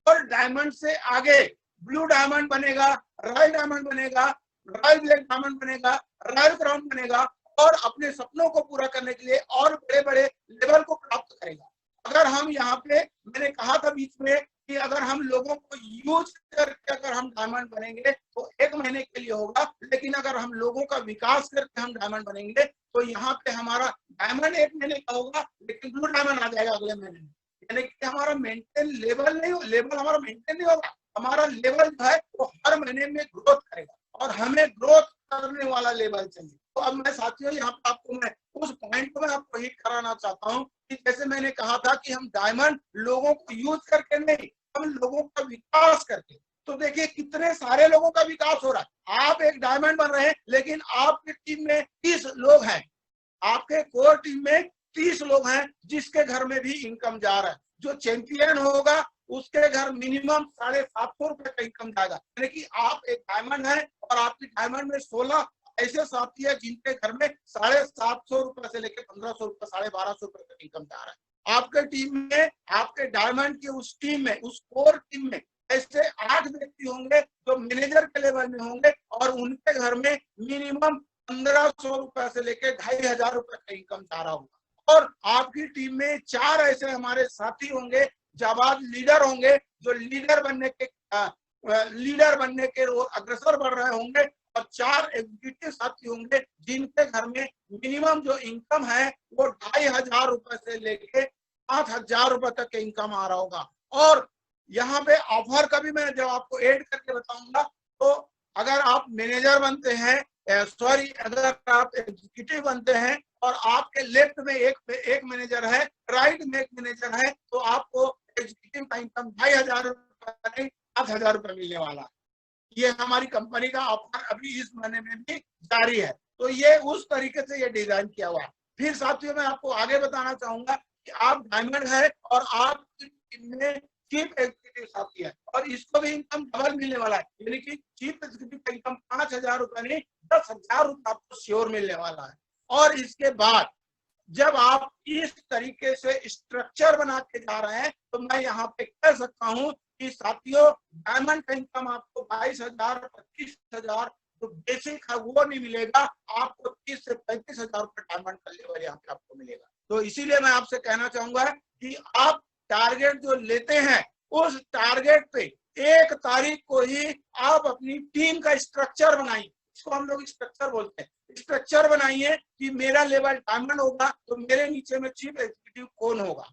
और डायमंड से आगे ब्लू डायमंड बनेगा, रॉयल डायमंड बनेगा, रॉयल ब्लैक डायमंड बनेगा, रॉयल क्राउन बनेगा और अपने सपनों को पूरा करने के लिए और बड़े बड़े लेवल को प्राप्त करेगा। अगर हम यहाँ पे, मैंने कहा था बीच में कि अगर हम लोगों को यूज करके अगर हम डायमंड बनेंगे तो 1 महीने के लिए होगा, लेकिन अगर हम लोगों का विकास करके हम डायमंड बनेंगे तो यहाँ पे हमारा डायमंड 1 महीने का होगा, लेकिन ब्लू डायमंड आ जाएगा अगले महीने में। यानी कि हमारा मेंटेन लेवल नहीं, लेवल हमारा मेंटेन नहीं होगा, हमारा लेवल जो है वो हर महीने में ग्रोथ करेगा, और हमें ग्रोथ करने वाला लेवल चाहिए। तो अब मैं साथियों यहाँ पे आपको मैं उस पॉइंट को मैं आपको हिट कराना चाहता हूँ कि जैसे मैंने कहा था कि हम डायमंड लोगों को यूज करके नहीं, हम लोगों का विकास करके। तो देखिए कितने सारे लोगों का विकास हो रहा है। आप एक डायमंड बन रहे हैं, लेकिन आपकी टीम में 30 लोग हैं, आपके कोर टीम में 30 लोग हैं जिसके घर में भी इनकम जा रहा है। जो चैंपियन होगा उसके घर मिनिमम 750 रुपए का इनकम जाएगा। यानी कि आप एक डायमंड है और आपकी डायमंड में 16 ऐसे साथी है जिनके घर में 750 रुपए से लेकर 1500 रुपए, 1250 रुपए का इनकम जा रहा है। आपके टीम में, आपके डायमंड की उस टीम में, उस कोर टीम में ऐसे 8 व्यक्ति होंगे जो मैनेजर के लेवल में होंगे और उनके घर में मिनिमम 1500 रुपए से लेकर 2500 रुपए का इनकम जा रहा होगा। और आपकी टीम में 4 ऐसे हमारे साथी होंगे, जाबाज लीडर होंगे, जो लीडर बनने के रोज अग्रसर बढ़ रहे होंगे, और 4 एग्जीक्यूटिव साथी होंगे जिनके घर में मिनिमम जो इनकम है वो 2500 रुपए से लेके 5000 रुपए तक के इनकम आ रहा होगा। और यहाँ पे ऑफर का भी मैं जब आपको ऐड करके बताऊंगा, तो अगर आप मैनेजर बनते हैं, अगर आप एग्जीक्यूटिव बनते हैं और आपके लेफ्ट में एक मैनेजर है, राइट में एक मैनेजर है, तो आपको एग्जीक्यूटिव का इनकम 2500 रुपए नहीं 5000 रुपए मिलने वाला है। ये हमारी कंपनी का ऑफर अभी इस महीने में भी जारी है। तो ये उस तरीके से ये डिजाइन किया हुआ है। फिर साथियों मैं आपको आगे बताना चाहूंगा कि आप डायमंड है और आपकी टीम में चीफ एग्जीक्यूटिव साथी है, और इसको भी इनकम डबल मिलने वाला है। यानी कि चीफ एग्जीक्यूटिव का इनकम 5000 रुपए नहीं 10,000 रुपए आपको श्योर मिलने वाला है। और इसके बाद जब आप इस तरीके से स्ट्रक्चर बना के जा रहे हैं, तो मैं यहाँ पे कह सकता हूँ कि साथियों डायमंड का इनकम आपको 22,000 25,000 जो बेसिक है वो नहीं मिलेगा, आपको 30 से 35,000 रुपए डायमंड का लेवल यहाँ पे आपको मिलेगा। तो इसीलिए मैं आपसे कहना चाहूंगा कि आप टारगेट जो लेते हैं उस टारगेट पे 1 तारीख को ही आप अपनी टीम का स्ट्रक्चर बनाइए। इसको हम लोग स्ट्रक्चर बोलते हैं। स्ट्रक्चर बनाइए कि मेरा लेवल डायमंड होगा तो मेरे नीचे में चीफ एग्जीक्यूटिव कौन होगा,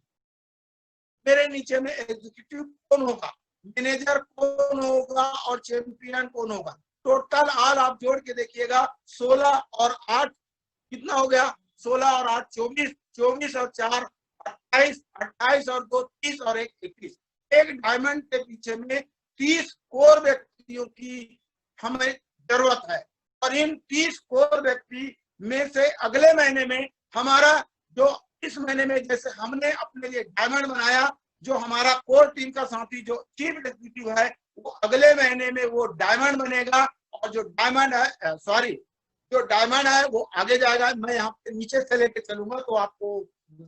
मेरे नीचे में एग्जीक्यूटिव कौन होगा, मैनेजर कौन होगा और चैंपियन कौन होगा। टोटल ऑल आप जोड़ के देखिएगा 16 और 8 कितना हो गया, 16 और 8 24, 24 और 4 28, 28 और 2 30 और 1 21। एक डायमंड के पीछे में 30 कोर व्यक्तियों की हमें जरूरत है, और इन 30 कोर व्यक्ति में से अगले महीने में हमारा जो इस महीने में जैसे हमने अपने लिए डायमंड बनाया, जो हमारा कोर टीम का साथी जो चीफ एग्जीक्यूटिव है वो अगले महीने में वो डायमंड बनेगा, और जो डायमंड है जो डायमंड है वो आगे जाएगा। मैं यहाँ पे नीचे से लेके चलूंगा तो आपको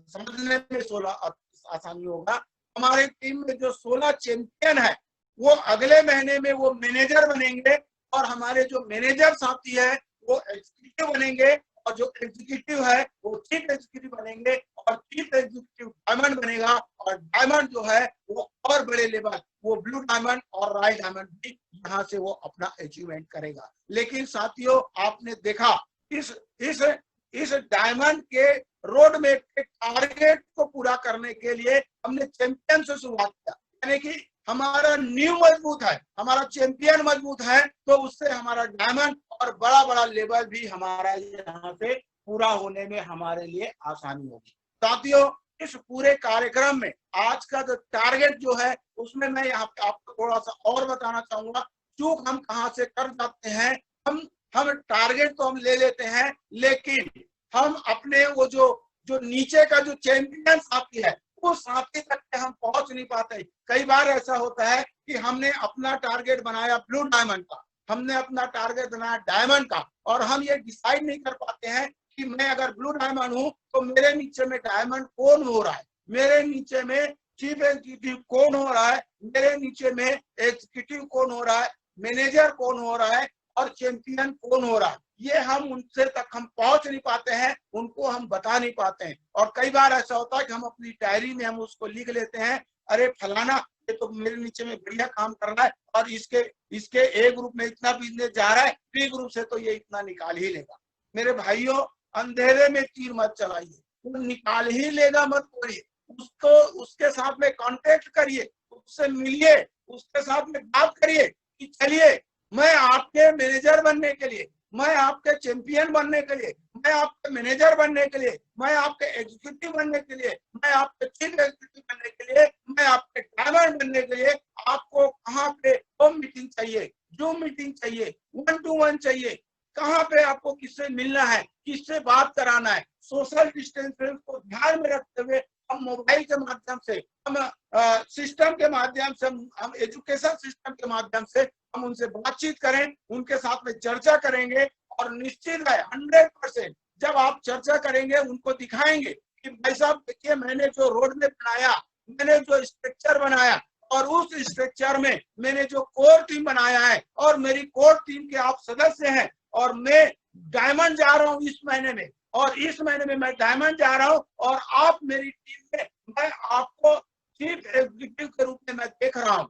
समझने में 16 आसानी होगा। हमारी टीम में जो 16 चैंपियन है वो अगले महीने में वो मैनेजर बनेंगे, और हमारे जो मैनेजर साथी है वो एग्जीक्यूटिव बनेंगे, और जो एग्जीक्यूटिव है वो चीफ एग्जीक्यूटिव बनेंगे, और चीफ एग्जीक्यूटिव डायमंड बनेगा, और डायमंड जो है वो और बड़े लेवल वो ब्लू डायमंड और राइट डायमंड भी यहाँ से वो अपना अचीवमेंट करेगा। लेकिन साथियों आपने देखा इस डायमंड के रोड मैप के टारगेट को पूरा करने के लिए हमने चैंपियन से शुरुआत किया। यानी कि हमारा न्यू मजबूत है, हमारा चैंपियन मजबूत है, तो उससे हमारा डायमंड और बड़ा बड़ा लेवल भी हमारा यहाँ से पूरा होने में हमारे लिए आसानी होगी। साथियों इस पूरे कार्यक्रम में आज का जो टारगेट जो है उसमें मैं यहाँ पे आपको थोड़ा सा और बताना चाहूंगा। चूक हम कहाँ से कर जाते हैं, हम टारगेट तो हम ले लेते हैं, लेकिन हम अपने वो जो नीचे का जो चैंपियन साथी है उस साथी तक हम पहुंच नहीं पाते। कई बार ऐसा होता है कि हमने अपना टारगेट बनाया ब्लू डायमंड का, हमने अपना टारगेट बनाया डायमंड का, और हम ये डिसाइड नहीं कर पाते हैं कि मैं अगर ब्लू डायमंड हूं तो मेरे नीचे में डायमंड कौन हो रहा है, मेरे नीचे में चीफ एग्जीक्यूटिव कौन हो रहा है, मेरे नीचे में एग्जीक्यूटिव कौन हो रहा है, मैनेजर कौन हो रहा है, और चैंपियन कौन हो रहा है। ये हम उनसे तक हम पहुंच नहीं पाते हैं, उनको हम बता नहीं पाते हैं। और कई बार ऐसा होता है कि हम अपनी डायरी में हम उसको लिख लेते हैं, अरे फलाना ये तो मेरे नीचे में बढ़िया काम कर रहा है और इसके इसके ए ग्रुप में इतना बिजनेस जा रहा है, बी ग्रुप से तो ये इतना निकाल ही लेगा। मेरे भाइयों, अंधेरे में तीर मत चलाइए, वो निकाल ही लेगा मत बोलिए, उसको उसके साथ में कांटेक्ट करिए, उससे मिलिए, उसके साथ में बात करिए कि चलिए मैं आपके मैनेजर बनने के लिए, मैं आपके चैंपियन बनने के लिए, मैं आपके मैनेजर बनने के लिए, मैं आपके एग्जीक्यूटिव बनने के लिए, मैं आपके चीफ एग्जीक्यूटिव बनने के लिए, मैं आपके डायमंड बनने के लिए आपको कहाँ पे होम मीटिंग चाहिए, जूम मीटिंग चाहिए, 1-to-1 चाहिए, कहाँ पे आपको किससे मिलना है, किससे बात कराना है, सोशल डिस्टेंसिंग को ध्यान में रखते हुए हम मोबाइल के माध्यम से, हम सिस्टम के माध्यम से, हम एजुकेशन सिस्टम के माध्यम से हम उनसे बातचीत करें, उनके साथ में चर्चा करेंगे। और निश्चित है 100% जब आप चर्चा करेंगे, उनको दिखाएंगे कि भाई साहब देखिए मैंने जो रोड मैप बनाया, मैंने जो स्ट्रक्चर बनाया, और उस स्ट्रक्चर में मैंने जो कोर टीम बनाया है और मेरी कोर टीम के आप सदस्य हैं, और मैं डायमंड जा रहा हूं इस महीने में, और इस महीने में मैं डायमंड जा रहा हूं, और आप मेरी टीम में, मैं आपको चीफ एग्जीक्यूटिव के रूप में मैं देख रहा हूं।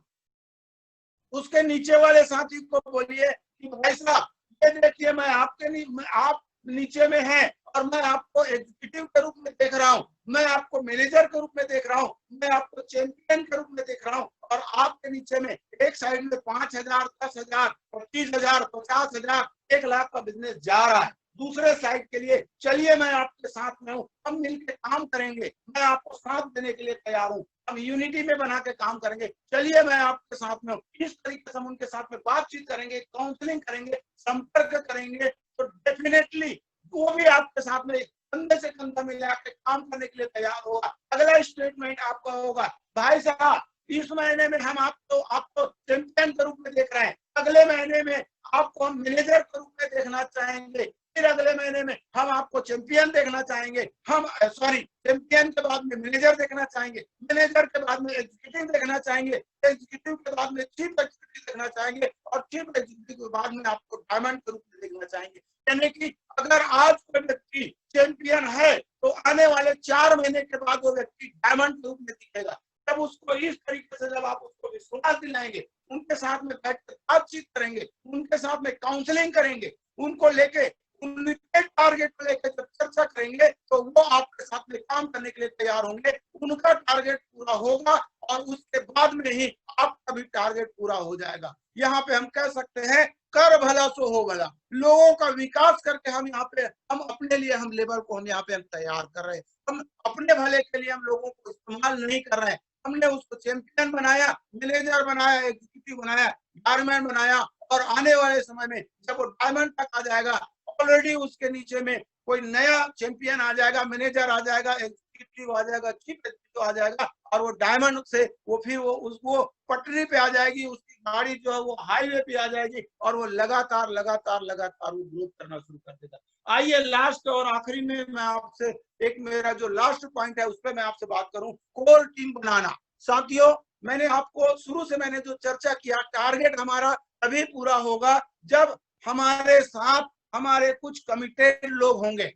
उसके नीचे वाले साथी को बोलिए कि भाई साहब ये देखिए मैं आपके नहीं, आप नीचे में हैं और मैं आपको एग्जीक्यूटिव के रूप में देख रहा हूं, मैं आपको मैनेजर के रूप में देख रहा हूं, मैं आपको चैंपियन के रूप में देख रहा हूं, और आपके नीचे में एक साइड में 5,000, 10,000, 25,000, 50,000, 1 लाख का बिजनेस जा रहा है। दूसरे साइड के लिए चलिए मैं आपके साथ में हूँ, हम मिलकर काम करेंगे, मैं आपको साथ देने के लिए तैयार हूँ, हम यूनिटी में बना के काम करेंगे, चलिए मैं आपके साथ में हूँ। इस तरीके से हम उनके साथ में बातचीत करेंगे, काउंसलिंग करेंगे, संपर्क करेंगे, तो डेफिनेटली वो भी आपके साथ में कंधे से कंधा मिला के काम करने के लिए तैयार होगा। अगला स्टेटमेंट आपका होगा, भाई साहब इस महीने में हम आपको चैंपियन के रूप में देख रहे हैं, अगले महीने में आपको हम मैनेजर के रूप में देखना चाहेंगे, फिर अगले महीने में हम आपको चैंपियन देखना चाहेंगे, हम चैंपियन के बाद में मैनेजर देखना चाहेंगे, मैनेजर के बाद में एग्जीक्यूटिव देखना चाहेंगे, एग्जीक्यूटिव के बाद में चीफ एग्जीक्यूटिव देखना चाहेंगे, और चीफ एग्जीक्यूटिव के बाद में आपको डायमंड के रूप में देखना चाहेंगे। यानी कि अगर आज कोई व्यक्ति चैंपियन है तो आने वाले 4 महीने के बाद वो व्यक्ति डायमंड के रूप में दिखेगा। जब उसको इस तरीके से जब आप उसको विश्वास दिलाएंगे, उनके साथ में बैठकर बातचीत करेंगे, उनके साथ में काउंसलिंग करेंगे, उनको लेके उनके टारगेट को लेकर जब चर्चा करेंगे, तो वो आपके साथ में काम करने के लिए तैयार होंगे, उनका टारगेट पूरा होगा और उसके बाद में ही आपका भी टारगेट पूरा हो जाएगा। यहाँ पे हम कह सकते हैं कर भला सो हो भला, लोगों का विकास करके हम यहाँ पे हम अपने लिए हम लेबर को हम यहाँ पे हम तैयार कर रहे हैं, हम अपने भले के लिए हम लोगों को इस्तेमाल नहीं कर रहे हैं। हमने उसको चैंपियन बनाया, मैनेजर बनाया, एग्जीक्यूटिव बनाया, डायमंड बनाया, और आने वाले समय में जब वो डायमंड तक आ जाएगा, ऑलरेडी उसके नीचे में कोई नया चैंपियन आ जाएगा, मैनेजर आ जाएगा, एग्जीक्यूटिव आ जाएगा, चीफ एग्जीक्यूटिव आ जाएगा, और वो डायमंड से वो फिर वो पटरी पे आ जाएगी, उसकी गाड़ी जो है वो हाईवे पे आ जाएगी, और वो लगातार लगातार लगातार वो ग्रोथ करना शुरू कर देगा। आइए लास्ट और आखिरी में मैं आपसे एक मेरा जो लास्ट पॉइंट है उस पर मैं आपसे बात करूं, कोर टीम बनाना। साथियों मैंने आपको शुरू से मैंने जो चर्चा किया, टारगेट हमारा तभी पूरा होगा जब हमारे साथ हमारे कुछ कमिटेड लोग होंगे,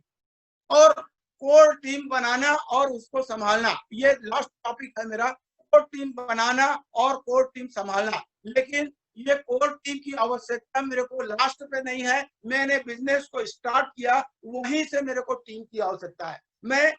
और कोर टीम बनाना और उसको संभालना, ये लास्ट टॉपिक है मेरा, कोर टीम बनाना और कोर टीम संभालना। लेकिन ये कोर टीम की आवश्यकता मेरे को लास्ट पे नहीं है, मैंने बिजनेस को स्टार्ट किया वहीं से मेरे को टीम की आवश्यकता है। मैं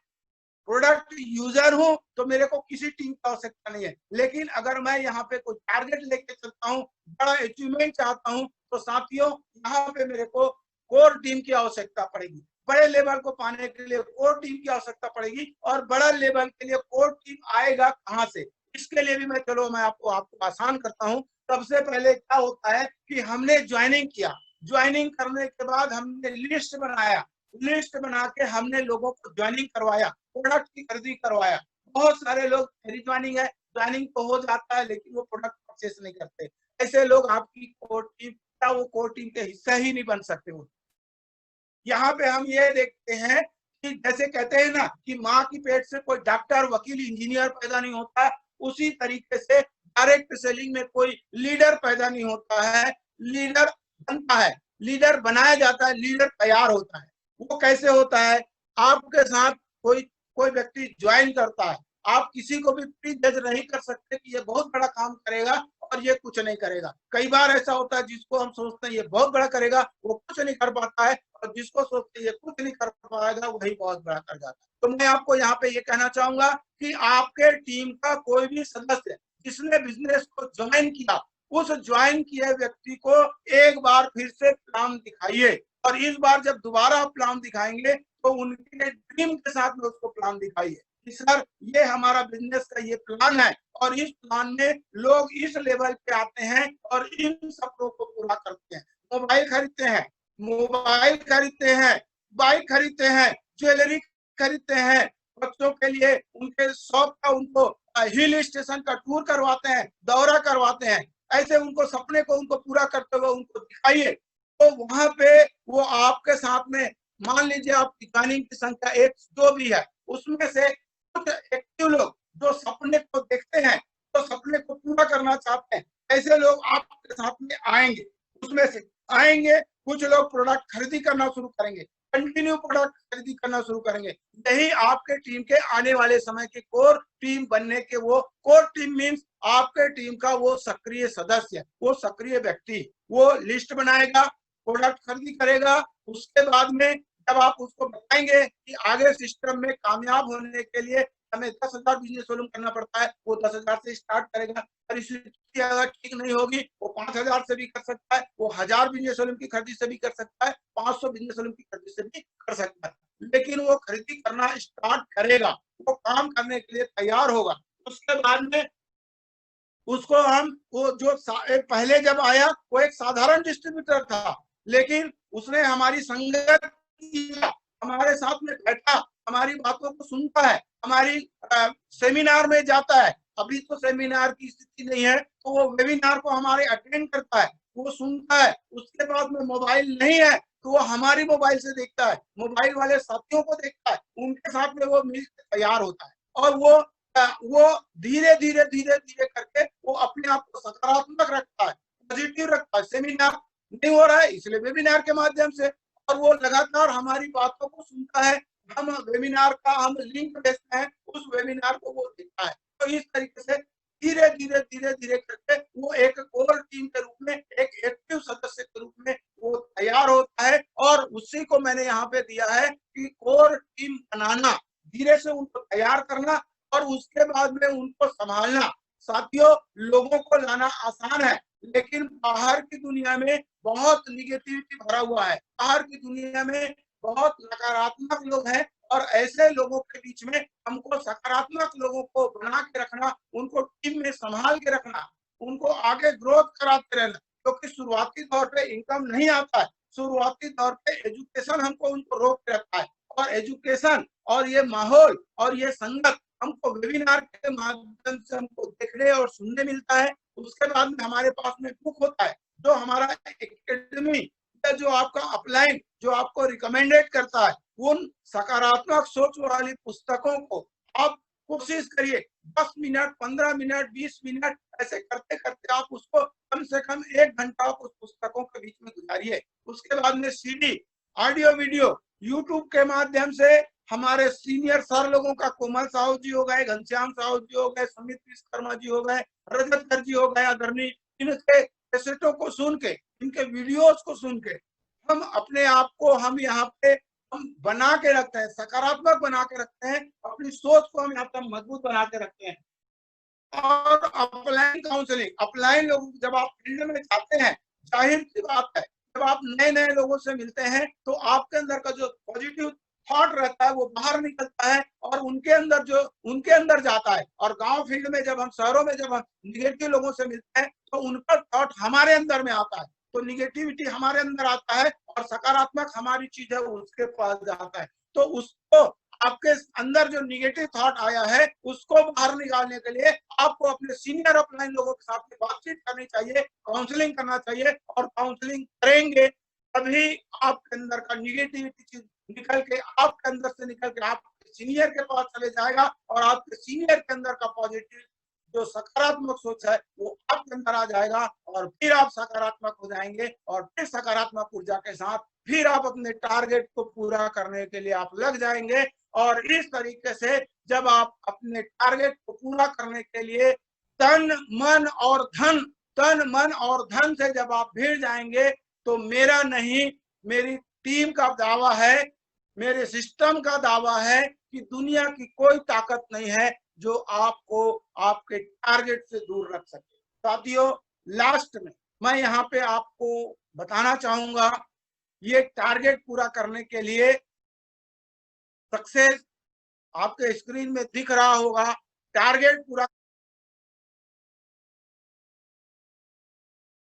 प्रोडक्ट यूजर हूं तो मेरे को किसी टीम की आवश्यकता नहीं है, लेकिन अगर मैं यहाँ पे कोई टारगेट लेके चलता हूँ, बड़ा अचीवमेंट चाहता हूँ, तो साथियों यहाँ पे मेरे को कोर टीम की आवश्यकता पड़ेगी। बड़े लेवल को पाने के लिए कोर टीम की आवश्यकता पड़ेगी, और बड़ा लेवल के लिए कोर टीम आएगा कहाँ से, इसके लिए भी मैं आपको आसान करता हूँ। सबसे पहले क्या होता है कि हमने ज्वाइनिंग किया, ज्वाइनिंग करने के बाद हमने लिस्ट बनाया, लिस्ट बना के हमने लोगों को ज्वाइनिंग करवाया, प्रोडक्ट की खरीदी करवाया। बहुत सारे लोग मेरी ज्वाइनिंग है, ज्वाइनिंग तो हो जाता है लेकिन वो प्रोडक्ट परचेस नहीं करते। ऐसे लोग आपकी कोर टीम का वो कोर टीम के हिस्सा ही नहीं बन सकते हो। यहाँ पे हम ये देखते हैं कि जैसे कहते हैं ना कि माँ की पेट से कोई डॉक्टर, वकील, इंजीनियर पैदा नहीं होता, उसी तरीके से डायरेक्ट सेलिंग में कोई लीडर पैदा नहीं होता है, लीडर बनता है। लीडर बनाया जाता है, लीडर तैयार होता है। वो कैसे होता है? आपके साथ कोई कोई व्यक्ति ज्वाइन करता है, आप किसी को भी प्री जज नहीं कर सकते कि ये बहुत बड़ा काम करेगा और ये कुछ नहीं करेगा। कई बार ऐसा होता है जिसको हम सोचते हैं ये बहुत बड़ा करेगा, वो कुछ नहीं कर पाता है, और जिसको सोचते हैं ये कुछ नहीं कर पाएगा, वही बहुत बड़ा कर जाता है। तो मैं आपको यहाँ पे ये कहना चाहूंगा कि आपके टीम का कोई भी सदस्य जिसने बिजनेस को ज्वाइन किया, उस ज्वाइन किए व्यक्ति को एक बार फिर से प्लान दिखाइए, और इस बार जब दोबारा आप प्लान दिखाएंगे तो उनके ड्रीम के साथ में उसको प्लान दिखाइए कि सर ये हमारा बिजनेस का ये प्लान है, और इस प्लान में लोग इस लेवल पे आते हैं और इन सपनों को पूरा करते हैं। मोबाइल खरीदते हैं, मोबाइल खरीदते हैं, बाइक खरीदते हैं, ज्वेलरी खरीदते हैं, बच्चों के लिए उनके शौक का उनको हिल स्टेशन का टूर करवाते हैं, दौरा करवाते हैं। ऐसे उनको सपने को उनको पूरा करते हुए उनको दिखाइए, तो वहां पे वो आपके साथ में, मान लीजिए आपकी ज्वाइनिंग की संख्या एक जो भी है, उसमें से कुछ एक्टिव लोग जो सपने को देखते हैं, तो सपने को पूरा करना चाहते हैं, ऐसे लोग आपके साथ में आएंगे। उसमें से आएंगे कुछ लोग, प्रोडक्ट खरीदी करना शुरू करेंगे, कंटिन्यू प्रोडक्ट खरीदी करना शुरू करेंगे। यही आपके टीम के आने वाले समय के कोर टीम बनने के, वो कोर टीम मीन्स आपके टीम का वो सक्रिय सदस्य, वो सक्रिय व्यक्ति, वो लिस्ट बनाएगा, प्रोडक्ट खरीदी करेगा। उसके बाद में जब आप उसको बताएंगे कि आगे सिस्टम में कामयाब होने के लिए हमें 10,000 बिजनेस वॉल्यूम करना पड़ता है, वो 10,000 से स्टार्ट करेगा, और इसलिए अगर ठीक नहीं होगी वो 5,000 से भी कर सकता है, वो 1,000 बिजनेस वॉल्यूम की खरीदी से भी कर सकता है, 500 बिजनेस वॉल्यूम की खरीदी से भी कर सकता है, लेकिन वो खरीदी करना स्टार्ट करेगा, वो काम करने के लिए तैयार होगा। उसके बाद में उसको हम, वो जो पहले जब आया वो एक साधारण डिस्ट्रीब्यूटर था, लेकिन उसने हमारी संगत किया, हमारे साथ में बैठा, हमारी बातों को सुनता है, हमारी सेमिनार में जाता है। अभी तो सेमिनार की स्थिति नहीं है, तो वो वेबिनार को हमारे अटेंड करता है, वो सुनता है। उसके बाद में मोबाइल नहीं है तो वो हमारी मोबाइल से देखता है, मोबाइल वाले साथियों को देखता है, उनके साथ में वो मिलकर तैयार होता है, और वो धीरे धीरे धीरे धीरे करके वो अपने आप को सकारात्मक रखता है, पॉजिटिव रखता है। सेमिनार नहीं हो रहा है इसलिए वेबिनार के माध्यम से, और वो लगातार हमारी बातों को सुनता है, हम वेबिनार का हम लिंक भेजते हैं, उस वेबिनार को वो देखता है। तो इस तरीके से धीरे धीरे धीरे धीरे करके वो एक कोर टीम के रूप में, एक एक्टिव सदस्य के रूप में वो तैयार होता है। और उसी को मैंने यहाँ पे दिया है कि कोर टीम बनाना, धीरे से उनको तैयार करना और उसके बाद में उनको संभालना। साथियों, लोगों को लाना आसान है, लेकिन बाहर की दुनिया में बहुत निगेटिविटी भरा हुआ है, बाहर की दुनिया में बहुत नकारात्मक लोग हैं, और ऐसे लोगों के बीच में हमको सकारात्मक लोगों को बना के रखना, उनको टीम में संभाल के रखना, उनको आगे ग्रोथ कराते रहना, क्योंकि शुरुआती दौर पे इनकम नहीं आता है, शुरुआती दौर पे एजुकेशन हमको उनको रोक के रखता है, और एजुकेशन और ये माहौल और ये संगत हमको वेबिनार के माध्यम से हमको देखने और सुनने मिलता है। उसके बाद में हमारे पास में बुक होता है, जो हमारा एकेडमी, जो आपका अपलाइन, जो आपको रिकमेंडेड करता है, उन सकारात्मक सोच वाली पुस्तकों को आप कोशिश करिए 10 मिनट, 15 मिनट, 20 मिनट ऐसे करते करते आप उसको कम से कम 1 घंटा उस पुस्तकों के बीच में गुजारिए। उसके बाद में सीडी, ऑडियो वीडियो, यूट्यूब के माध्यम से हमारे सीनियर सर लोगों का, कोमल साहू जी हो गए, घनश्याम साहू जी हो गए, समित विश्वकर्मा जी हो गए, रजत कर जी हो गए आदरणीय, इनके कैसेटों को सुन के, इनके वीडियोस को सुन के हम अपने आप को, हम यहाँ पे हम बना के रखते हैं, सकारात्मक बना के रखते हैं, अपनी सोच को हम यहाँ पे मजबूत बना के रखते हैं। और अपलाइन काउंसलिंग, अपलाइन लोग जब आप फील्ड में जाते हैं, जाहिर सी बात है जब आप नए नए लोगों से मिलते हैं तो आपके अंदर का जो पॉजिटिव थॉट रहता है वो बाहर निकलता है और उनके अंदर जो उनके अंदर जाता है। और गांव फील्ड में जब हम, शहरों में जब हम निगेटिव लोगों से मिलते हैं तो उनका थॉट हमारे अंदर में आता है, तो निगेटिविटी हमारे अंदर आता है और सकारात्मक हमारी चीज है उसके पास जाता है। तो उसको, आपके अंदर जो निगेटिव थॉट आया है उसको बाहर निकालने के लिए आपको अपने सीनियर अपलाइन लोगों के साथ बातचीत करनी चाहिए, काउंसलिंग करना चाहिए, और काउंसलिंग करेंगे तभी आपके अंदर का निगेटिविटी चीज निकल के, आपके अंदर से निकल के आपके सीनियर के पास चले जाएगा और आपके सीनियर के अंदर का पॉजिटिव जो सकारात्मक सोच है वो आपके अंदर आ जाएगा और फिर आप सकारात्मक हो जाएंगे और फिर सकारात्मक ऊर्जा के साथ फिर आप अपने टारगेट को पूरा करने के लिए आप लग जाएंगे। और इस तरीके से जब आप अपने टारगेट को पूरा करने के लिए तन मन और धन से जब आप भिड़ जाएंगे तो मेरा नहीं, मेरी टीम का दावा है, मेरे सिस्टम का दावा है कि दुनिया की कोई ताकत नहीं है जो आपको आपके टारगेट से दूर रख सके। साथियों, लास्ट में मैं यहाँ पे आपको बताना चाहूंगा, ये टारगेट पूरा करने के लिए सक्सेस आपके स्क्रीन में दिख रहा होगा। टारगेट पूरा